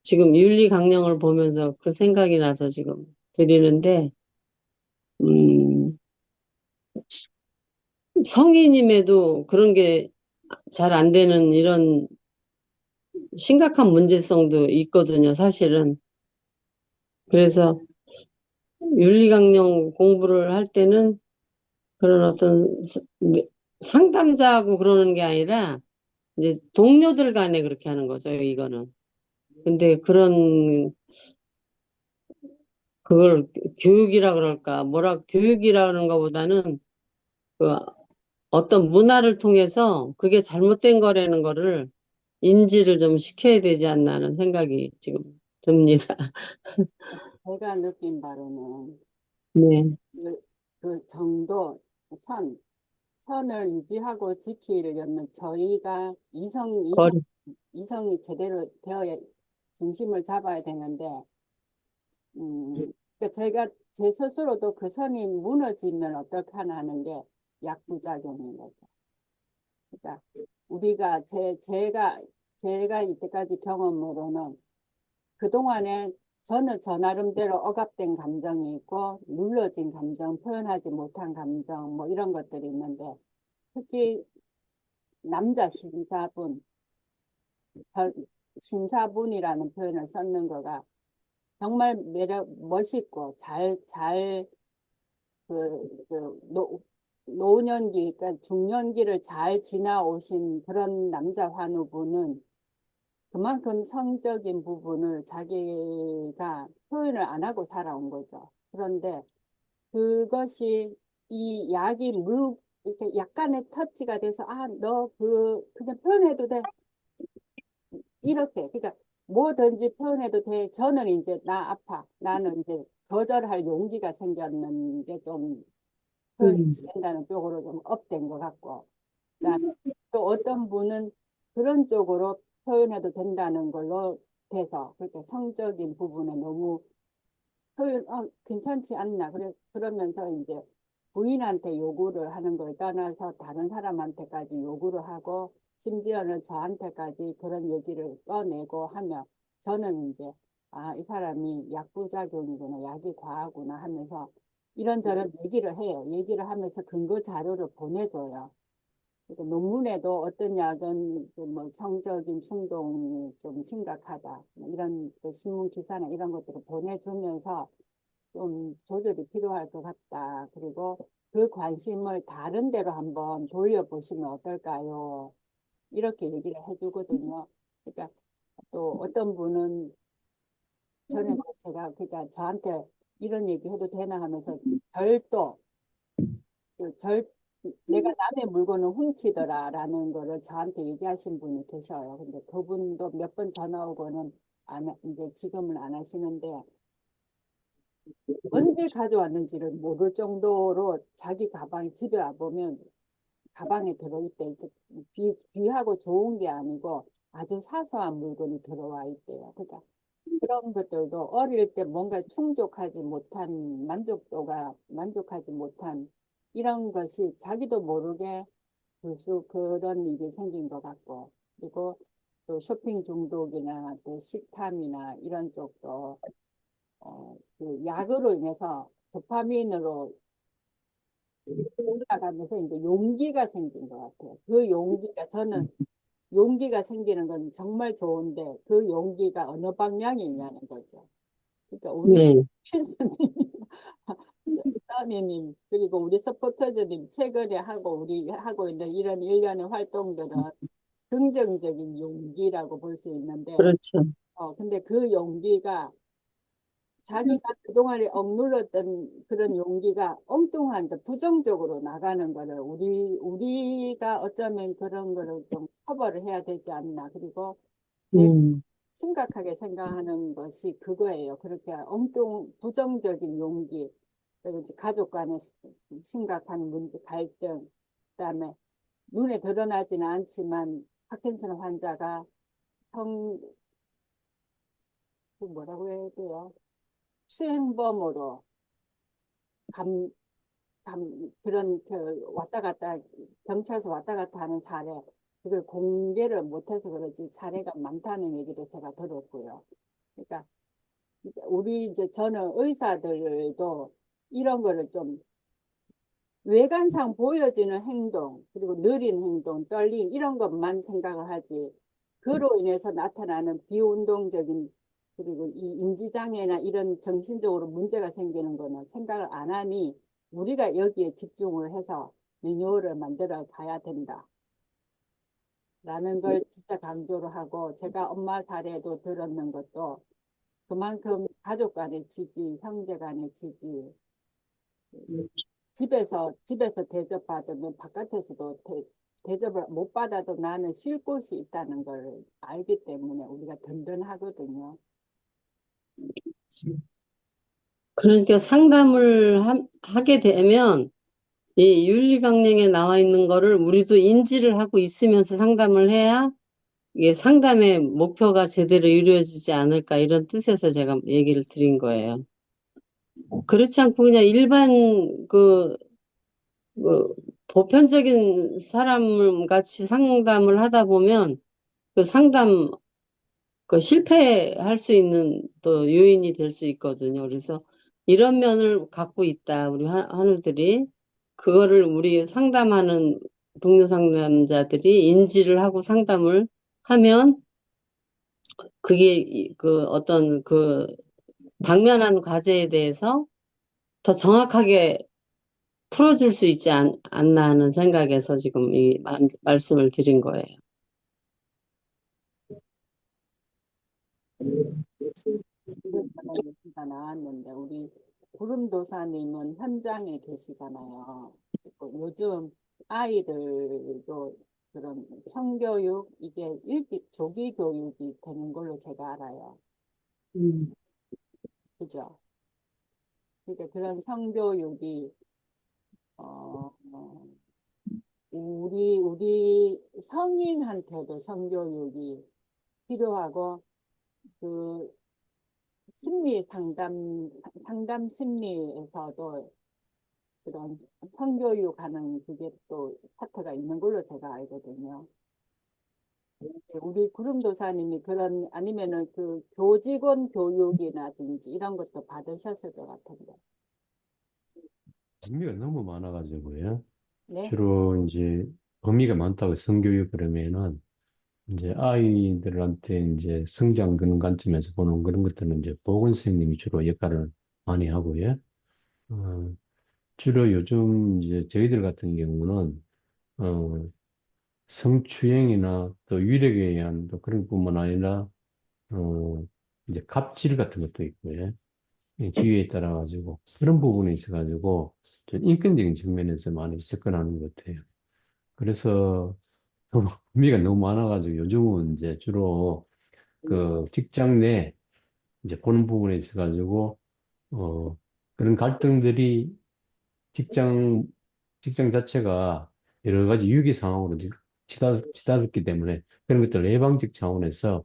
지금 윤리 강령을 보면서 그 생각이 나서 지금 드리는데, 성인임에도 그런 게 잘 안 되는 이런 심각한 문제성도 있거든요, 사실은. 그래서 윤리강령 공부를 할 때는 그런 어떤 상담자하고 그러는 게 아니라 이제 동료들 간에 그렇게 하는 거죠, 이거는. 근데 그걸 교육이라 그럴까, 교육이라는 것보다는 그 어떤 문화를 통해서 그게 잘못된 거라는 거를 인지를 좀 시켜야 되지 않나 하는 생각이 지금 듭니다. 제가 느낀 바로는 네. 그 정도 선을 유지하고 지키려면 저희가 거리. 이성이 제대로 되어야 중심을 잡아야 되는데, 그러니까 제가 제 스스로도 그 선이 무너지면 어떡하나 하는 게 약부작용인 거죠. 그러니까 우리가 제가 이때까지 경험으로는 그동안에 저는 저 나름대로 억압된 감정이 있고 눌러진 감정, 표현하지 못한 감정 뭐 이런 것들이 있는데 특히 남자 신사분이라는 표현을 썼는 거가 정말 멋있고 노년기, 그러니까 중년기를 잘 지나오신 그런 남자 환우분은 그만큼 성적인 부분을 자기가 표현을 안 하고 살아온 거죠. 그런데 그것이 이 약이 이렇게 약간의 터치가 돼서, 너 그냥 표현해도 돼. 이렇게. 그러니까 뭐든지 표현해도 돼. 저는 이제 나 아파. 나는 이제 거절할 용기가 생겼는데 좀 표현이 음. 된다는 쪽으로 좀 업된 것 같고. 그다음에 또 어떤 분은 그런 쪽으로 표현해도 된다는 걸로 돼서 그렇게 성적인 부분에 너무 괜찮지 않나. 그러면서 이제 부인한테 요구를 하는 걸 떠나서 다른 사람한테까지 요구를 하고 심지어는 저한테까지 그런 얘기를 꺼내고 하면 저는 이제 이 사람이 약부작용이구나, 약이 과하구나 하면서 이런저런 얘기를 해요. 얘기를 하면서 근거 자료를 보내줘요. 그러니까 논문에도 어떤 약은 그뭐 성적인 충동이 좀 심각하다. 뭐 이런 그 신문 기사나 이런 것들을 보내주면서 좀 조절이 필요할 것 같다. 그리고 그 관심을 다른 데로 한번 돌려보시면 어떨까요? 이렇게 얘기를 해주거든요. 그러니까 또 어떤 분은 전에 제가 그러니까 저한테 이런 얘기 해도 되나 하면서 절도 절 내가 남의 물건을 훔치더라라는 거를 저한테 얘기하신 분이 계셔요. 근데 그분도 몇 번 전화 오고는 이제 지금은 안 하시는데 언제 가져왔는지를 모를 정도로 자기 가방이 집에 와보면 가방에 들어있대. 귀하고 좋은 게 아니고 아주 사소한 물건이 들어와 있대요. 그러니까 그런 것들도 어릴 때 뭔가 충족하지 못한 만족하지 못한 이런 것이 자기도 모르게 그런 일이 생긴 것 같고 그리고 또 쇼핑 중독이나 또 식탐이나 이런 쪽도 그 약으로 인해서 도파민으로 올라가면서 이제 용기가 생긴 것 같아요. 그 용기가 저는 용기가 생기는 건 정말 좋은데 그 용기가 어느 방향이냐는 거죠. 그러니까 우리 네. 필수님, 써니님 그리고 우리 서포터즈님 최근에 우리 하고 있는 이런 일련의 활동들은 긍정적인 용기라고 볼 수 있는데 그렇죠. 근데 그 용기가 자기가 그동안에 억눌렀던 그런 용기가 엉뚱한데 부정적으로 나가는 거를 우리가 어쩌면 그런 거를 좀 커버를 해야 되지 않나. 그리고 제가 음. 심각하게 생각하는 것이 그거예요. 그렇게 부정적인 용기, 그리고 이제 가족 간의 심각한 문제, 갈등, 그다음에 눈에 드러나지는 않지만 파킨슨 환자가 그 뭐라고 해야 돼요? 추행범으로 감, 그런 왔다 갔다 경찰서 왔다 갔다 하는 사례 그걸 공개를 못해서 그렇지 사례가 많다는 얘기도 제가 들었고요. 그러니까 저는 의사들도 이런 거를 좀 외관상 보여지는 행동 그리고 느린 행동, 떨림 이런 것만 생각을 하지 그로 인해서 나타나는 비운동적인 그리고 이 인지장애나 이런 정신적으로 문제가 생기는 거는 생각을 안 하니 우리가 여기에 집중을 해서 매뉴얼을 만들어 가야 된다. 라는 걸 진짜 강조를 하고 제가 엄마 사례도 들었는 것도 그만큼 가족 간의 지지, 형제 간의 지지, 집에서 대접받으면 바깥에서도 대접을 못 받아도 나는 쉴 곳이 있다는 걸 알기 때문에 우리가 든든하거든요. 그러니까 상담을 하게 되면 이 윤리 강령에 나와 있는 거를 우리도 인지를 하고 있으면서 상담을 해야 이게 상담의 목표가 제대로 이루어지지 않을까 이런 뜻에서 제가 얘기를 드린 거예요. 그렇지 않고 그냥 일반 그 보편적인 사람 같이 상담을 하다 보면 그 상담 실패할 수 있는 또 요인이 될 수 있거든요. 그래서 이런 면을 갖고 있다, 우리 한우들이. 그거를 우리 상담하는 동료 상담자들이 인지를 하고 상담을 하면 그게 어떤 당면한 과제에 대해서 더 정확하게 풀어줄 수 있지 않나 하는 생각에서 지금 이 말씀을 드린 거예요. 그런 얘기가 나왔는데 우리 구름도사님은 현장에 계시잖아요. 그리고 요즘 아이들도 그런 성교육 이게 일찍 조기 교육이 되는 걸로 제가 알아요. 음. 그죠? 그러니까 그런 성교육이 우리 성인한테도 성교육이 필요하고 그 심리 상담 심리에서도 그런 성교육하는 그게 또 파트가 있는 걸로 제가 알거든요. 우리 구름도사님이 그런 아니면은 그 교직원 교육이라든지 이런 것도 받으셨을 것 같은데. 의미가 너무 많아가지고요. 네? 주로 이제 범위가 많다고 성교육 그러면은 이제 아이들한테 이제 성장 그런 관점에서 보는 그런 것들은 이제 보건 선생님이 주로 역할을 많이 하고요. 어, 주로 요즘 이제 저희들 같은 경우는 어, 성추행이나 또 위력에 의한 또 그런 뿐만 아니라 어, 이제 갑질 같은 것도 있고요. 이 지위에 따라 가지고 그런 부분에 있어 가지고 좀 인권적인 측면에서 많이 접근하는 것 같아요. 그래서 너무 의미가 너무 많아가지고 요즘은 이제 주로 그 직장 내 이제 보는 부분에 있어가지고 어 그런 갈등들이 직장 직장 자체가 여러 가지 위기 상황으로 치달았기 때문에 그런 것들 예방적 차원에서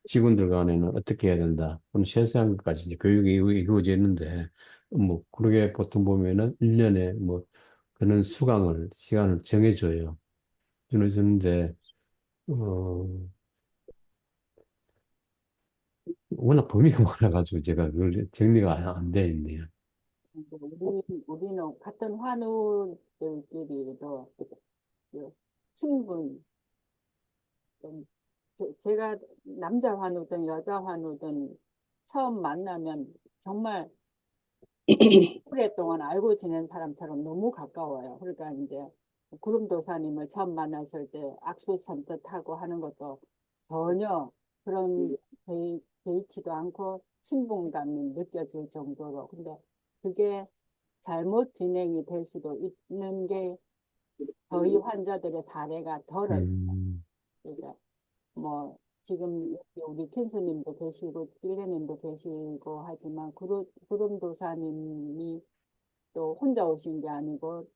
직원들 간에는 어떻게 해야 된다. 그런 세세한 것까지 이제 교육이 이루어지는데 뭐 그러게 보통 보면은 1년에 뭐 그런 시간을 정해줘요. 정해주는데 어 워낙 범위가 많아가지고 제가 그걸 정리가 안 돼 있네요. 우리는 같은 환우들끼리도 그 친분, 좀 제가 남자 환우든 여자 환우든 처음 만나면 정말 오랫동안 알고 지낸 사람처럼 너무 가까워요. 그러니까 이제 구름도사님을 처음 만났을 때 악수 선뜻하고 하는 것도 전혀 그런 개의치도 않고 친분감이 느껴질 정도로. 근데 그게 잘못 진행이 될 수도 있는 게 저희 환자들의 사례가 덜어요. 음, 그러니까 뭐 지금 여기 우리 캔스님도 계시고 찔레님도 계시고 하지만 구름도사님이 또 혼자 오신 게 아니고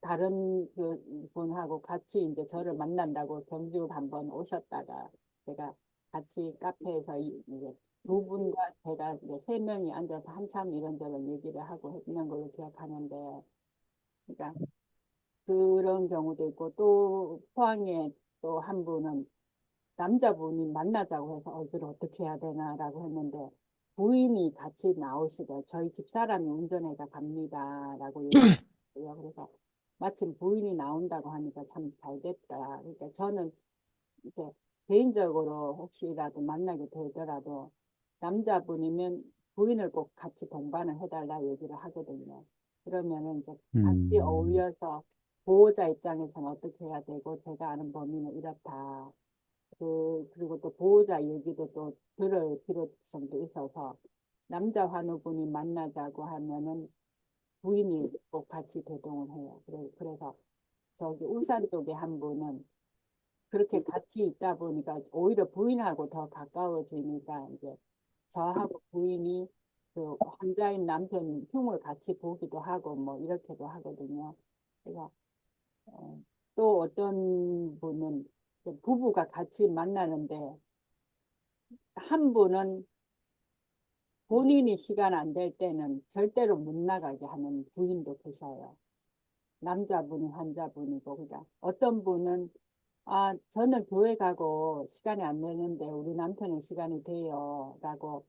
다른 그 분하고 같이 이제 저를 만난다고 경주 한번 오셨다가 제가 같이 카페에서 이제 두 분과 제가 이제 세 명이 앉아서 한참 이런저런 얘기를 하고 했는 걸로 기억하는데, 그러니까 그런 경우도 있고 또 포항에 또 한 분은 남자분이 만나자고 해서 이걸 어떻게 해야 되나라고 했는데 부인이 같이 나오시더 저희 집사람이 운전해서 갑니다라고 얘기했어요. 그래서 마침 부인이 나온다고 하니까 참 잘 됐다. 그러니까 저는 이렇게 개인적으로 혹시라도 만나게 되더라도 남자분이면 부인을 꼭 같이 동반을 해달라 얘기를 하거든요. 그러면은 이제 같이 음, 어울려서 보호자 입장에서는 어떻게 해야 되고 제가 아는 범위는 이렇다. 그리고 또 보호자 얘기도 또 들을 필요성도 있어서 남자 환우분이 만나자고 하면은 부인이 꼭 같이 대동을 해요. 그래서 저기 울산 쪽에 한 분은 그렇게 같이 있다 보니까 오히려 부인하고 더 가까워지니까 이제 저하고 부인이 그 환자인 남편 흉을 같이 보기도 하고 뭐 이렇게도 하거든요. 그래서 또 어떤 분은 부부가 같이 만나는데 한 분은 본인이 시간 안 될 때는 절대로 못 나가게 하는 부인도 계셔요. 남자분이 환자분이고, 그러니까 어떤 분은 저는 교회 가고 시간이 안 되는데 우리 남편은 시간이 돼요. 라고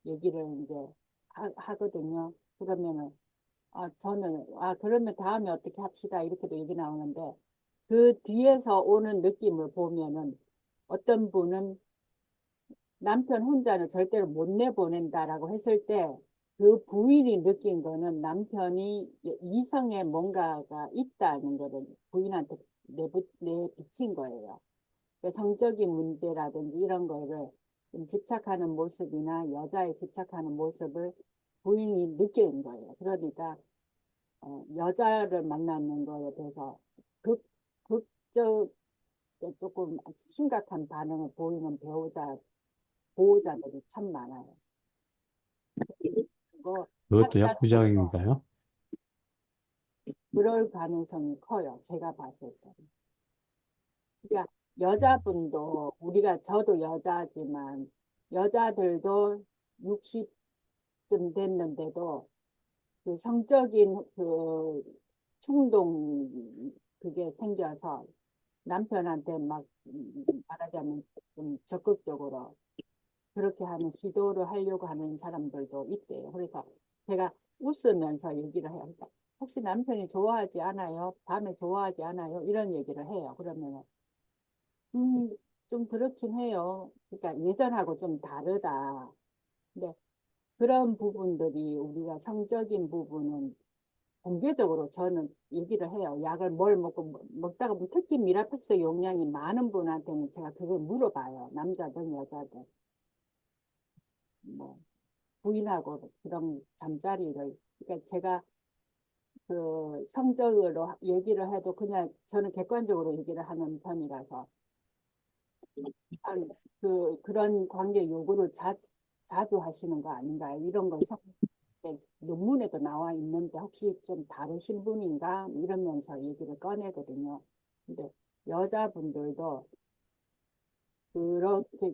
얘기를 이제 하거든요. 그러면은, 저는, 그러면 다음에 어떻게 합시다. 이렇게도 얘기 나오는데, 그 뒤에서 오는 느낌을 보면은 어떤 분은 남편 혼자는 절대로 못 내보낸다라고 했을 때 그 부인이 느낀 거는 남편이 이성에 뭔가가 있다는 거를 부인한테 내비친 거예요. 그러니까 성적인 문제라든지 이런 거를 좀 집착하는 모습이나 여자에 집착하는 모습을 부인이 느낀 거예요. 그러니까 여자를 만나는 거에 대해서 극적 조금 심각한 반응을 보이는 보호자들이 참 많아요. 그거 그것도 판단하는 거 약부작용인가요? 그럴 가능성이 커요. 제가 봤을 때. 그러니까 여자분도 저도 여자지만 여자들도 60쯤 됐는데도 그 성적인 그 충동 그게 생겨서 남편한테 막 말하자면 좀 적극적으로 그렇게 하는 시도를 하려고 하는 사람들도 있대요. 그래서 제가 웃으면서 얘기를 해요. 그러니까 혹시 남편이 좋아하지 않아요? 밤에 좋아하지 않아요? 이런 얘기를 해요. 그러면은 음, 좀 그렇긴 해요. 그러니까 예전하고 좀 다르다. 근데 그런 부분들이 우리가 성적인 부분은 공개적으로 저는 얘기를 해요. 약을 뭘 먹다가 특히 미라팩스 용량이 많은 분한테는 제가 그걸 물어봐요. 남자든 여자든. 뭐 부인하고 그런 잠자리를 그러니까 제가 그 성적으로 얘기를 해도 그냥 저는 객관적으로 얘기를 하는 편이라서 그런 관계 요구를 자주 하시는 거 아닌가요? 이런 걸 논문에도 나와 있는데 혹시 좀 다르신 분인가 이러면서 얘기를 꺼내거든요. 근데 여자분들도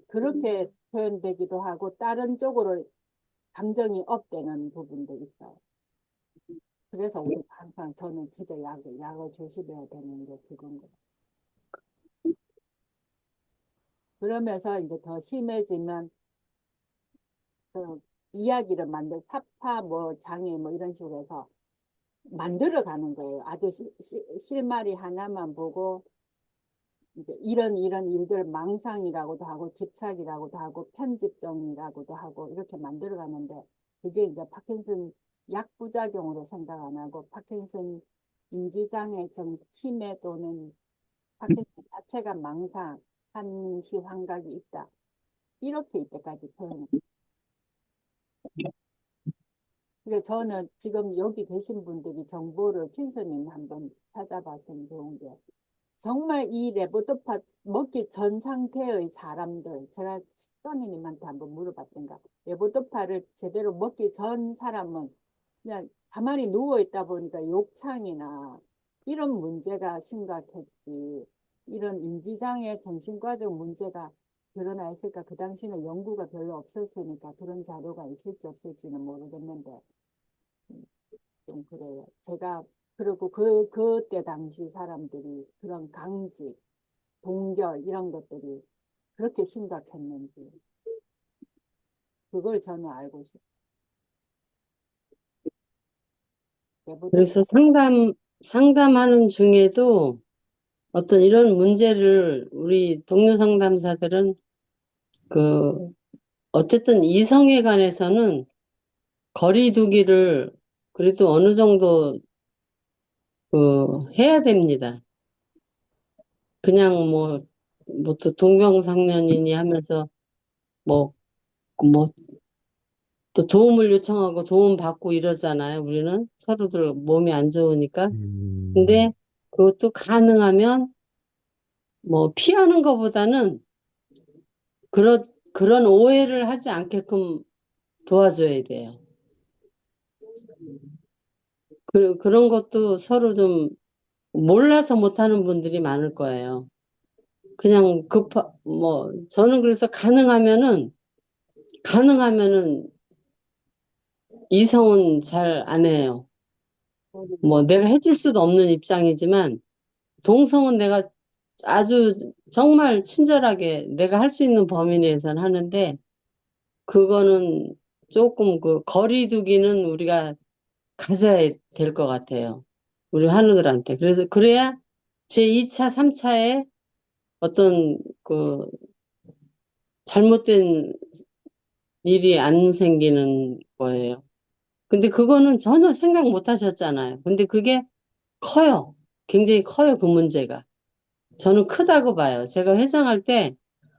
그렇게 표현되기도 하고 다른 쪽으로 감정이 업되는 부분도 있어요. 그래서 우리 항상 저는 진짜 약을 조심해야 되는 게 그건 거예요. 그러면서 이제 더 심해지면 그 이야기를 사파 뭐 장애 뭐 이런 식으로 해서 만들어 가는 거예요. 아주 실마리 하나만 보고 이제 이런 일들 망상이라고도 하고 집착이라고도 하고 편집증이라고도 하고 이렇게 만들어 가는데 그게 이제 파킨슨 약부작용으로 생각 안 하고 파킨슨 인지장애 치매 또는 파킨슨 자체가 망상, 한시 환각이 있다. 이렇게 이때까지 표현을. 그러니까 저는 지금 여기 계신 분들이 정보를 킨스님 한번 찾아봤으면 좋은 게 정말 이 레보도파 먹기 전 상태의 사람들 제가 써니님한테 한번 물어봤던가 레보도파를 제대로 먹기 전 사람은 그냥 가만히 누워있다 보니까 욕창이나 이런 문제가 심각했지 이런 인지장애 정신과적 문제가 드러나 있을까 그 당시는 연구가 별로 없었으니까 그런 자료가 있을지 없을지는 모르겠는데 좀 그래요. 제가 그리고 그때 당시 사람들이 그런 강직, 동결 이런 것들이 그렇게 심각했는지 그걸 저는 알고 싶어요. 그래서 상담하는 중에도 어떤 이런 문제를 우리 동료 상담사들은 어쨌든 이성에 관해서는 거리 두기를 그래도 어느 정도 해야 됩니다. 그냥 또 동병상련이니 하면서 뭐 또 도움을 요청하고 도움 받고 이러잖아요. 우리는 서로들 몸이 안 좋으니까. 근데 그것도 가능하면 피하는 것보다는 그런 오해를 하지 않게끔 도와줘야 돼요. 그런 것도 서로 좀 몰라서 못하는 분들이 많을 거예요. 그냥 저는 그래서 가능하면은 이성은 잘 안 해요. 뭐 내가 해줄 수도 없는 입장이지만 동성은 내가 아주 정말 친절하게 내가 할 수 있는 범위 내에서는 하는데 그거는 조금 그 거리 두기는 우리가 가져야 될 것 같아요. 우리 한우들한테. 그래서 그래야 제 2차, 3차에 어떤 그 잘못된 일이 안 생기는 거예요. 근데 그거는 전혀 생각 못 하셨잖아요. 근데 그게 커요. 굉장히 커요, 그 문제가. 저는 크다고 봐요. 제가 회장할 때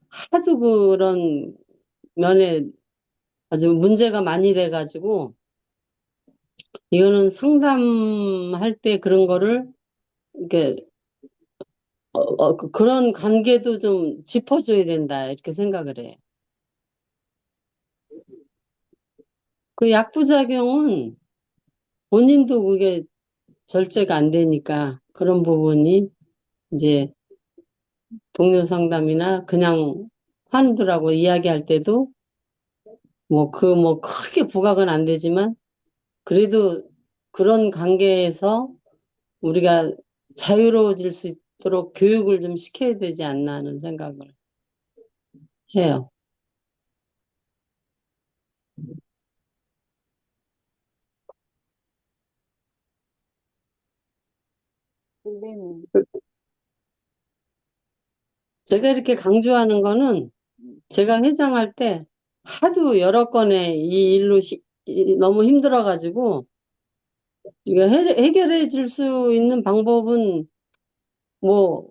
하도 그런 면에 아주 문제가 많이 돼가지고, 이거는 상담할 때 그런 거를, 이렇게, 그런 관계도 좀 짚어줘야 된다, 이렇게 생각을 해요. 그 약부작용은 본인도 그게 절제가 안 되니까 그런 부분이 이제 동료 상담이나 그냥 환우들하고 이야기할 때도 크게 부각은 안 되지만 그래도 그런 관계에서 우리가 자유로워질 수 있도록 교육을 좀 시켜야 되지 않나 하는 생각을 해요. 선생님, 제가 이렇게 강조하는 거는 제가 회장할 때 하도 여러 건의 이 일로 너무 힘들어가지고 이거 해결해 줄 수 있는 방법은 뭐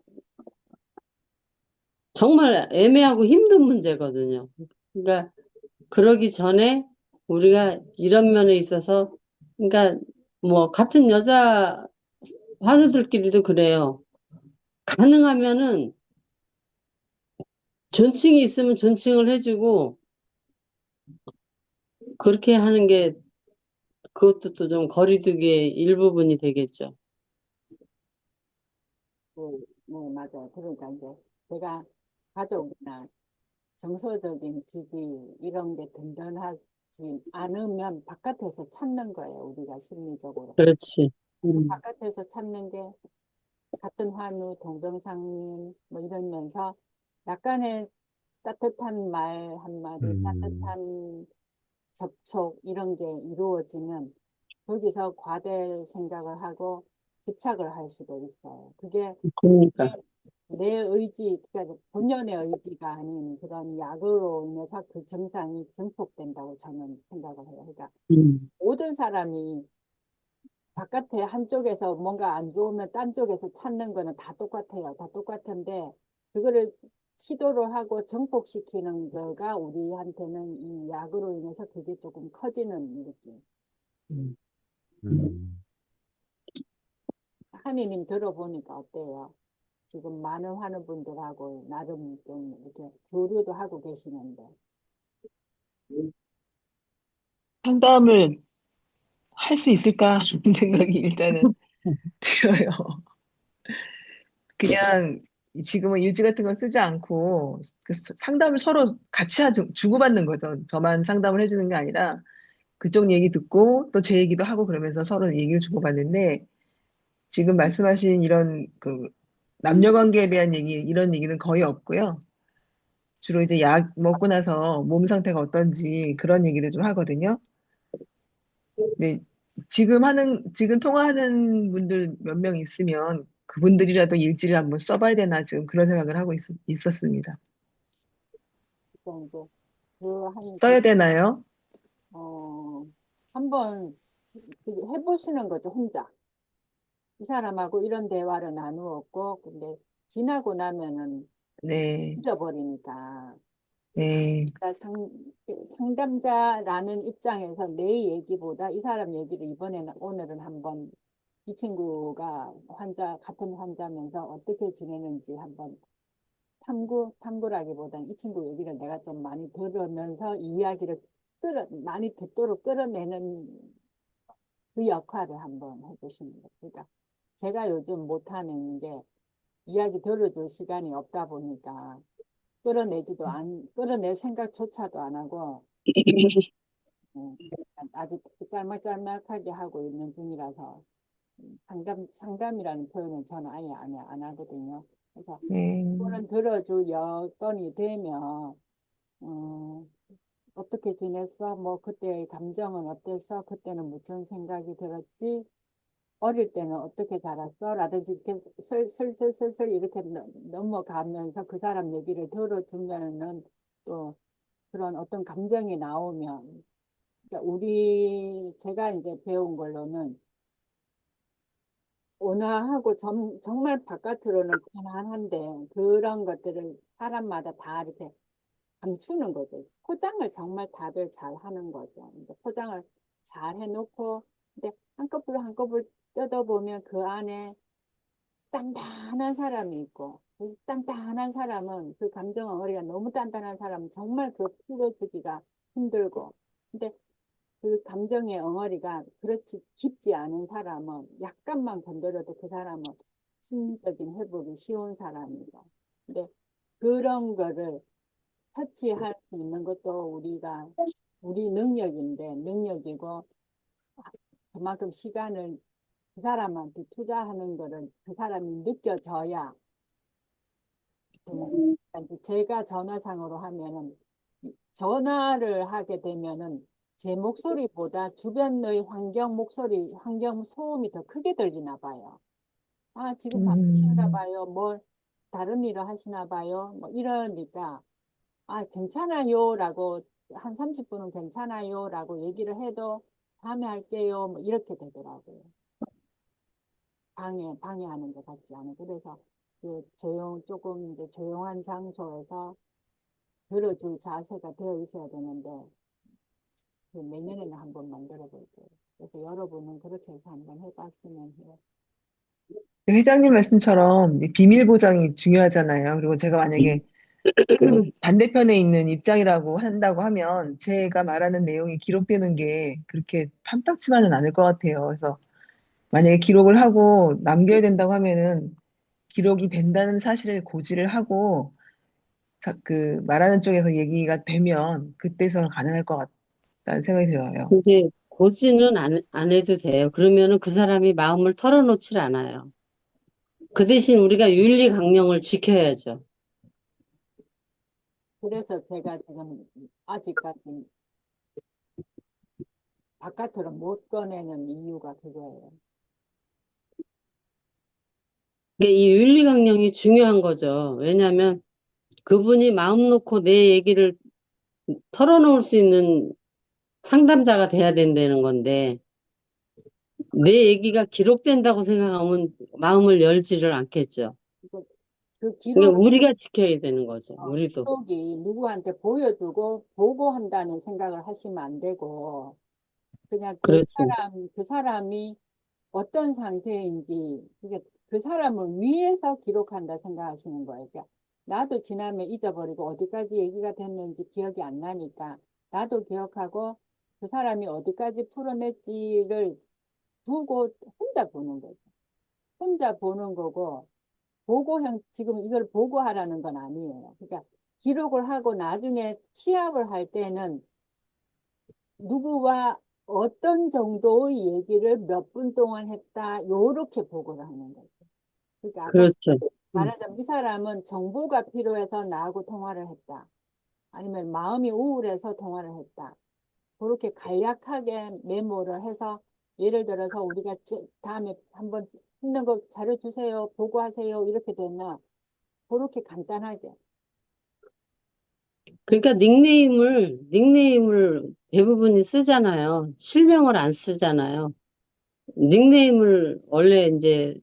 정말 애매하고 힘든 문제거든요. 그러니까 그러기 전에 우리가 이런 면에 있어서 그러니까 뭐 같은 여자 환우들끼리도 그래요. 가능하면은 존칭이 있으면 존칭을 해주고 그렇게 하는 게 그것도 또 좀 거리두기의 일부분이 되겠죠. 맞아요. 그러니까 이제 제가 가족이나 정서적인 지지 이런 게 든든하지 않으면 바깥에서 찾는 거예요. 우리가 심리적으로. 그렇지. 바깥에서 찾는 게 같은 환우, 동병상련 뭐 이러면서 약간의 따뜻한 말 한마디, 음, 따뜻한 접촉 이런 게 이루어지면 거기서 과대 생각을 하고 집착을 할 수도 있어요. 그게 그러니까. 내 의지, 그러니까 본연의 의지가 아닌 그런 약으로 인해서 그 증상이 증폭된다고 저는 생각을 해요. 그러니까 음, 모든 사람이 바깥에 한쪽에서 뭔가 안 좋으면 딴 쪽에서 찾는 거는 다 똑같아요. 다 똑같은데 그거를 시도를 하고 증폭시키는 거가 우리한테는 이 약으로 인해서 그게 조금 커지는 느낌. 음. 한이님 들어보니까 어때요? 지금 많은 하는 분들하고 나름 좀 이렇게 교류도 하고 계시는데. 상담을 할 수 있을까 하는 생각이 일단은 들어요. 그냥 지금은 일지 같은 걸 쓰지 않고 그 상담을 서로 같이 주고받는 거죠. 저만 상담을 해주는 게 아니라 그쪽 얘기 듣고 또 제 얘기도 하고 그러면서 서로 얘기를 주고받는데 지금 말씀하신 이런 그 남녀 관계에 대한 얘기, 이런 얘기는 거의 없고요. 주로 이제 약 먹고 나서 몸 상태가 어떤지 그런 얘기를 좀 하거든요. 근데 지금 통화하는 분들 몇 명 있으면 그분들이라도 일지를 한번 써봐야 되나 지금 그런 생각을 하고 있었습니다. 그러니까 이제 그 써야 되나요? 어, 한번 해보시는 거죠, 혼자. 이 사람하고 이런 대화를 나누었고, 근데 지나고 나면은 네, 잊어버리니까. 네, 그러니까 상담자라는 입장에서 내 얘기보다 이 사람 얘기를 오늘은 한번 이 친구가 같은 환자면서 어떻게 지내는지 한번 탐구라기보다는 이 친구 얘기를 내가 좀 많이 들으면서 이 이야기를 많이 듣도록 끌어내는 그 역할을 한번 해보시는 거예요. 그러니까 제가 요즘 못하는 게 이야기 들어줄 시간이 없다 보니까 끌어낼 생각조차도 안 하고 음, 아주 짤막짤막하게 하고 있는 중이라서 상담이라는 표현은 저는 아예 안 하거든요. 그래서 그거는 들어줄 여건이 되면 음, 어떻게 지냈어? 뭐 그때의 감정은 어땠어? 그때는 무슨 생각이 들었지? 어릴 때는 어떻게 자랐어? 라든지 이렇게 슬슬슬슬 이렇게 넘어가면서 그 사람 얘기를 들어주면은 또 그런 어떤 감정이 나오면 그러니까 제가 이제 배운 걸로는 온화하고 정말 바깥으로는 편안한데 그런 것들을 사람마다 다 이렇게 감추는 거죠. 포장을 정말 다들 잘 하는 거죠. 근데 포장을 잘 해놓고 근데 한꺼풀 한꺼풀 뜯어보면 그 안에 단단한 사람이 있고 그 단단한 사람은 그 감정 엉어리가 너무 단단한 사람은 정말 그 풀어주기가 힘들고 근데 그 감정의 엉어리가 그렇지 깊지 않은 사람은 약간만 건드려도 그 사람은 심리적인 회복이 쉬운 사람이고 근데 그런 거를 터치할 수 있는 것도 우리 능력이고 그만큼 시간을 그 사람한테 투자하는 거를 그 사람이 느껴져야 되는 거예요. 그러니까 이제 제가 전화상으로 하면은 전화를 하게 되면은 제 목소리보다 주변의 환경 소음이 더 크게 들리나 봐요. 아, 지금 바쁘신가 봐요. 뭘 다른 일을 하시나 봐요. 뭐 이러니까 아, 괜찮아요라고 한 30분은 괜찮아요라고 얘기를 해도 다음에 할게요. 뭐 이렇게 되더라고요. 방해하는 것 같지 않아요. 그래서 조금 이제 조용한 장소에서 들어줄 자세가 되어 있어야 되는데 내년에는 한번 만들어 볼게요. 그래서 여러분은 그렇게 해서 한번 해봤으면 해요. 회장님 말씀처럼 이 비밀 보장이 중요하잖아요. 그리고 제가 만약에 그 반대편에 있는 입장이라고 한다고 하면 제가 말하는 내용이 기록되는 게 그렇게 탐탁치만은 않을 것 같아요. 그래서 만약에 기록을 하고 남겨야 된다고 하면은 기록이 된다는 사실을 고지를 하고 그 말하는 쪽에서 얘기가 되면 그때서 가능할 것 같다는 생각이 들어요. 근데 고지는 안 해도 돼요. 그러면은 그 사람이 마음을 털어놓질 않아요. 그 대신 우리가 윤리 강령을 지켜야죠. 그래서 제가 지금 아직까지 바깥으로 못 꺼내는 이유가 그거예요. 이게 이 윤리 강령이 중요한 거죠. 왜냐하면 그분이 마음 놓고 내 얘기를 털어놓을 수 있는 상담자가 돼야 된다는 건데 내 얘기가 기록된다고 생각하면 마음을 열지를 않겠죠. 그 그러니까 우리가 지켜야 되는 거죠. 우리도. 기록이 누구한테 보여주고 보고한다는 생각을 하시면 안 되고 그냥 그렇죠. 그 사람이 어떤 상태인지 그 사람을 위해서 기록한다 생각하시는 거예요. 그러니까 나도 지나면 잊어버리고 어디까지 얘기가 됐는지 기억이 안 나니까 나도 기억하고 그 사람이 어디까지 풀어냈지를 두고 혼자 보는 거죠. 혼자 보는 거고 지금 이걸 보고하라는 건 아니에요. 그러니까 기록을 하고 나중에 취합을 할 때는 누구와 어떤 정도의 얘기를 몇 분 동안 했다, 요렇게 보고를 하는 거죠. 그러니까 아까 그렇죠. 말하자면 이 사람은 정보가 필요해서 나하고 통화를 했다. 아니면 마음이 우울해서 통화를 했다. 그렇게 간략하게 메모를 해서 예를 들어서 우리가 다음에 한번 힘든 거 자료 주세요, 보고하세요 이렇게 되면 그렇게 간단하게 그러니까 닉네임을 대부분이 쓰잖아요. 실명을 안 쓰잖아요. 닉네임을 원래 이제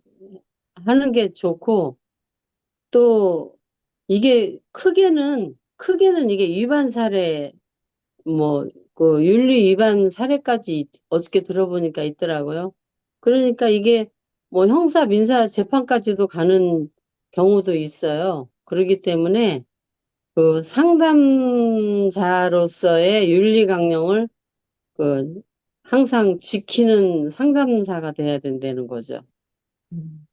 하는 게 좋고 또 이게 크게는 이게 위반 사례 뭐 그 윤리 위반 사례까지 어저께 들어보니까 있더라고요. 그러니까 이게 뭐 형사 민사 재판까지도 가는 경우도 있어요. 그렇기 때문에 그 상담자로서의 윤리 강령을 그 항상 지키는 상담사가 돼야 된다는 거죠. 음.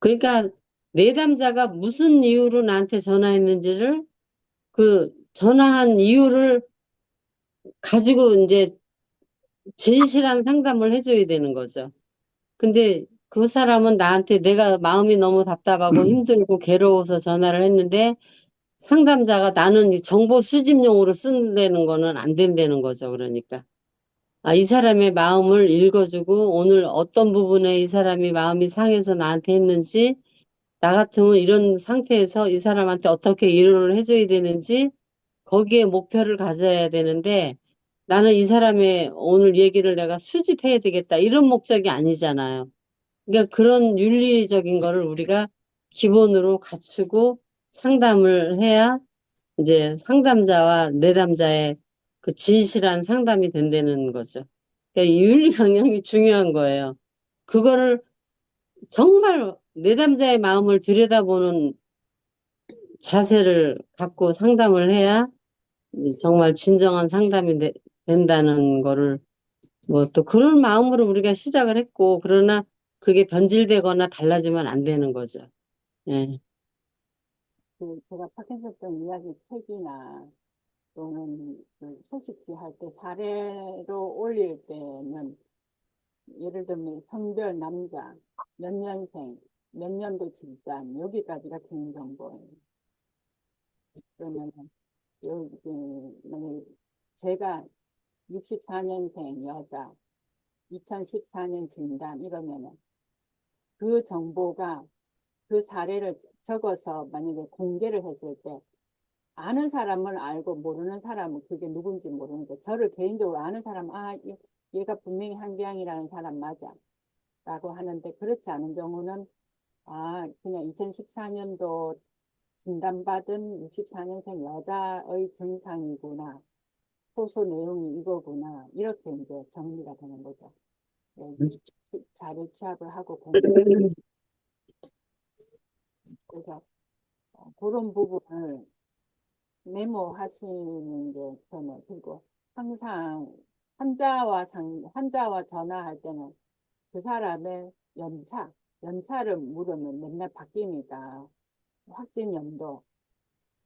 그러니까 내담자가 무슨 이유로 나한테 전화했는지를 그 전화한 이유를 가지고 이제 진실한 상담을 해줘야 되는 거죠. 근데 그 사람은 나한테 내가 마음이 너무 답답하고 힘들고 괴로워서 전화를 했는데 상담자가 나는 이 정보 수집용으로 쓴다는 거는 안 된다는 거죠. 그러니까. 아, 이 사람의 마음을 읽어주고 오늘 어떤 부분에 이 사람이 마음이 상해서 나한테 했는지 나 같으면 이런 상태에서 이 사람한테 어떻게 위로를 해줘야 되는지 거기에 목표를 가져야 되는데 나는 이 사람의 오늘 얘기를 내가 수집해야 되겠다 이런 목적이 아니잖아요. 그러니까 그런 윤리적인 거를 우리가 기본으로 갖추고 상담을 해야 이제 상담자와 내담자의 그 진실한 상담이 된다는 거죠. 그러니까 이 윤리 방향이 중요한 거예요. 그거를 정말 내담자의 마음을 들여다보는 자세를 갖고 상담을 해야 정말 진정한 상담이 된다는 거를 뭐 또 그런 마음으로 우리가 시작을 했고 그러나 그게 변질되거나 달라지면 안 되는 거죠. 예. 제가 파킨슨병 이야기 책이나 또는 그 소식지 할 때 사례로 올릴 때는 예를 들면 성별 남자, 몇 년생, 몇 년도 출산 여기까지가 개인정보예요. 그러면 여기 만약에 제가 64년생 여자, 2014년 진단 이러면은 그 정보가 그 사례를 적어서 만약에 공개를 했을 때 아는 사람을 알고 모르는 사람은 그게 누군지 모르는데 저를 개인적으로 아는 사람 얘가 분명히 한기양이라는 사람 맞아 라고 하는데 그렇지 않은 경우는 그냥 2014년도 진단받은 64년생 여자의 증상이구나 호소 내용이 이거구나 이렇게 이제 정리가 되는 거죠. 네, 자료 취합을 하고 공개. 그래서 그런 부분을 메모하시는 게 저는 그리고 항상 환자와 전화할 때는 그 사람의 연차를 물으면 맨날 바뀝니다. 확진 연도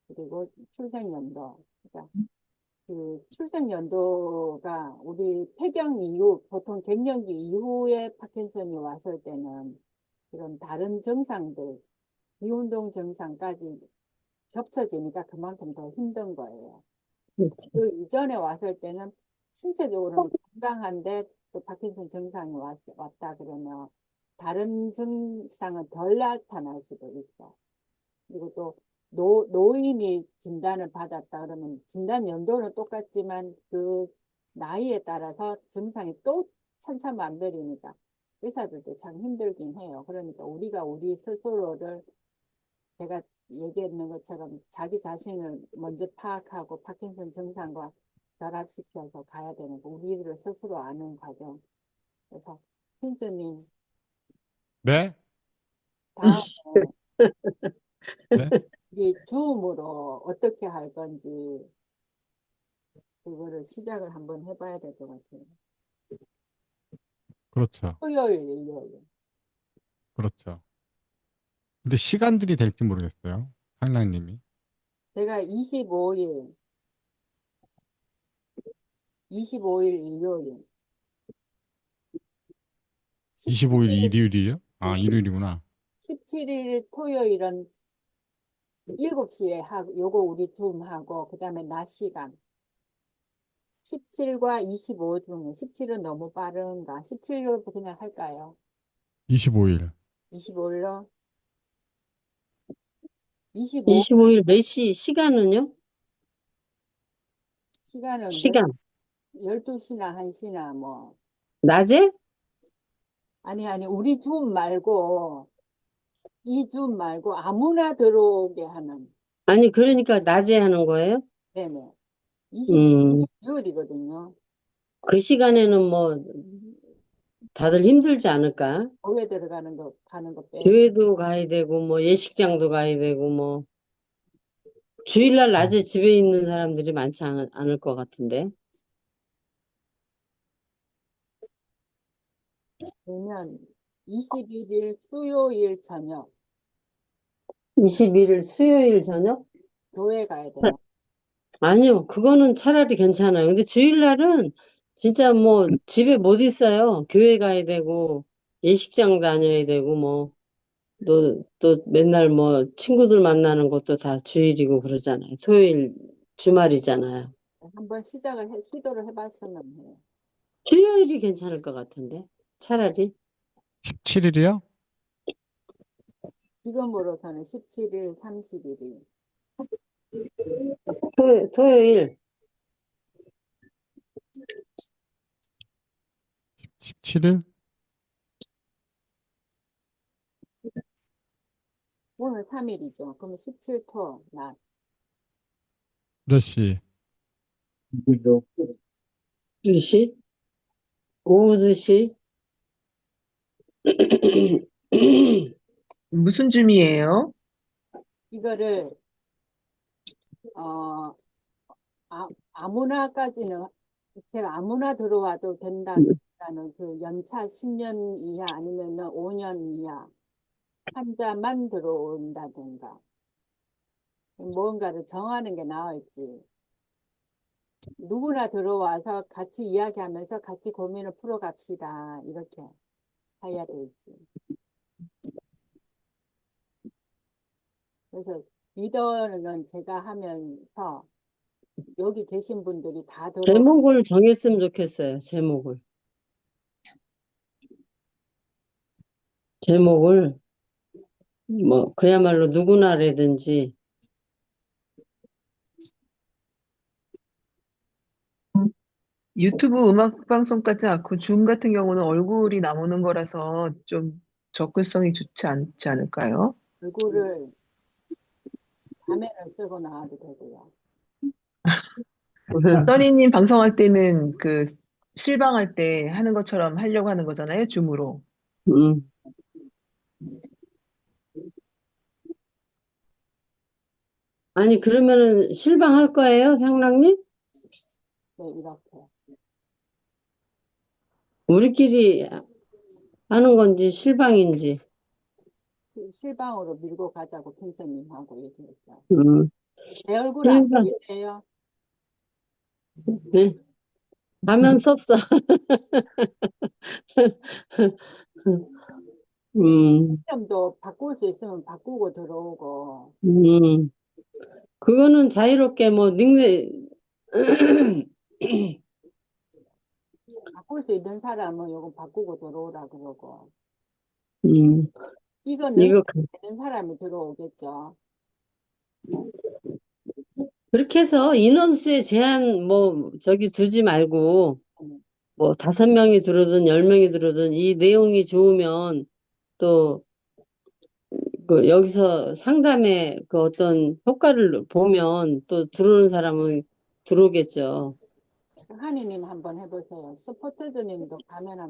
그리고 출생 연도. 그러니까 그 출생 연도가 우리 폐경 이후 보통 갱년기 이후에 파킨슨이 왔을 때는 이런 다른 증상들 비운동 증상까지 겹쳐지니까 그만큼 더 힘든 거예요. 그 이전에 왔을 때는 신체적으로는 건강한데 또 파킨슨 증상이 왔다 그러면 다른 증상은 덜 나타날 수도 있어. 그리고 또 노인이 진단을 받았다 그러면 진단 연도는 똑같지만 그 나이에 따라서 증상이 또 천차만별이니까 의사들도 참 힘들긴 해요. 그러니까 우리가 우리 스스로를 제가 얘기했는 것처럼 자기 자신을 먼저 파악하고 파킨슨 증상과 결합시켜서 가야 되는 거 우리를 스스로 아는 과정. 그래서 킨스님 네? 다음에 네? 이 줌으로 어떻게 할 건지 그거를 시작을 한번 해봐야 될 것 같아요. 그렇죠. 토요일, 일요일. 그렇죠. 근데 시간들이 될지 모르겠어요. 상랑님이. 제가 25일 일요일, 25일 17일, 일요일이요? 아, 일요일이구나. 17일 토요일은 7시에 요거 우리 줌 하고, 그 다음에 낮 시간. 17과 25 중에 17은 너무 빠른가? 17로 그냥 할까요? 25일. 25일로? 25 25일 몇 시, 시간은요? 시간은 시간. 12시나 1시나 뭐. 낮에? 아니, 우리 줌 말고, 이 줌 말고 아무나 들어오게 하는. 아니, 그러니까 낮에 하는 거예요? 네네. 25일 음, 일요일이거든요. 그 시간에는 뭐, 다들 힘들지 않을까? 교회 들어가는 거, 가는 거 빼고. 교회도 가야 되고, 뭐, 예식장도 가야 되고, 뭐, 주일날 낮에 집에 있는 사람들이 많지 않을 것 같은데. 그러면 21일 수요일 저녁 21일 수요일 저녁? 교회 가야 되나? 아니요, 그거는 차라리 괜찮아요. 근데 주일날은 진짜 뭐 집에 못 있어요. 교회 가야 되고, 예식장 다녀야 되고, 뭐, 또 맨날 뭐 친구들 만나는 것도 다 주일이고 그러잖아요. 토요일 주말이잖아요. 한번 시도를 해봤었는데 수요일이 괜찮을 것 같은데, 차라리. 17일이요? 지금으로서는 17일, 31일 토요일. 17일? 오늘 3일이죠. 그러면 17토 낮 몇 시? 2시? 오후 2시? 무슨 줌이에요? 이거를 어 아무나까지는 제가 아무나 들어와도 된다는 그 연차 10년 이하 아니면은 5년 이하 환자만 들어온다든가 뭔가를 정하는 게 나을지 누구나 들어와서 같이 이야기하면서 같이 고민을 풀어갑시다 이렇게 해야 될지 그래서 리더는 제가 하면서 여기 계신 분들이 다 들어 제목을 정했으면 좋겠어요, 제목을. 제목을, 뭐, 그야말로 누구나라든지, 유튜브 음악 방송 같지 않고 줌 같은 경우는 얼굴이 나오는 거라서 좀 접근성이 좋지 않지 않을까요? 얼굴을 화면을 쓰고 나와도 되고요. 써니님 방송할 때는 그 실방할 때 하는 것처럼 하려고 하는 거잖아요, 줌으로. 음. 아니, 그러면은 실방할 거예요, 상랑님? 네, 이렇게 우리끼리 하는 건지 실방인지. 실방으로 밀고 가자고 핀서님하고 얘기했어요. 음. 내 얼굴 안 실방, 보이세요? 네. 가면 썼어. 음, 점도 바꿀 수 있으면 바꾸고 들어오고 음. 그거는 자유롭게 뭐, 바꿀 수 있는 사람은 요거 바꾸고 들어오라 그러고 음, 이거 능력 이거, 있는 사람이 들어오겠죠. 그렇게 해서 인원수의 제한, 뭐, 저기 두지 말고, 음, 뭐, 5명이 들어든 10명이 들어든 이 내용이 좋으면 또, 그, 여기서 상담의 그 어떤 효과를 보면 또 들어오는 사람은 들어오겠죠. 한이님 한번 해보세요. 스포트즈님도 가면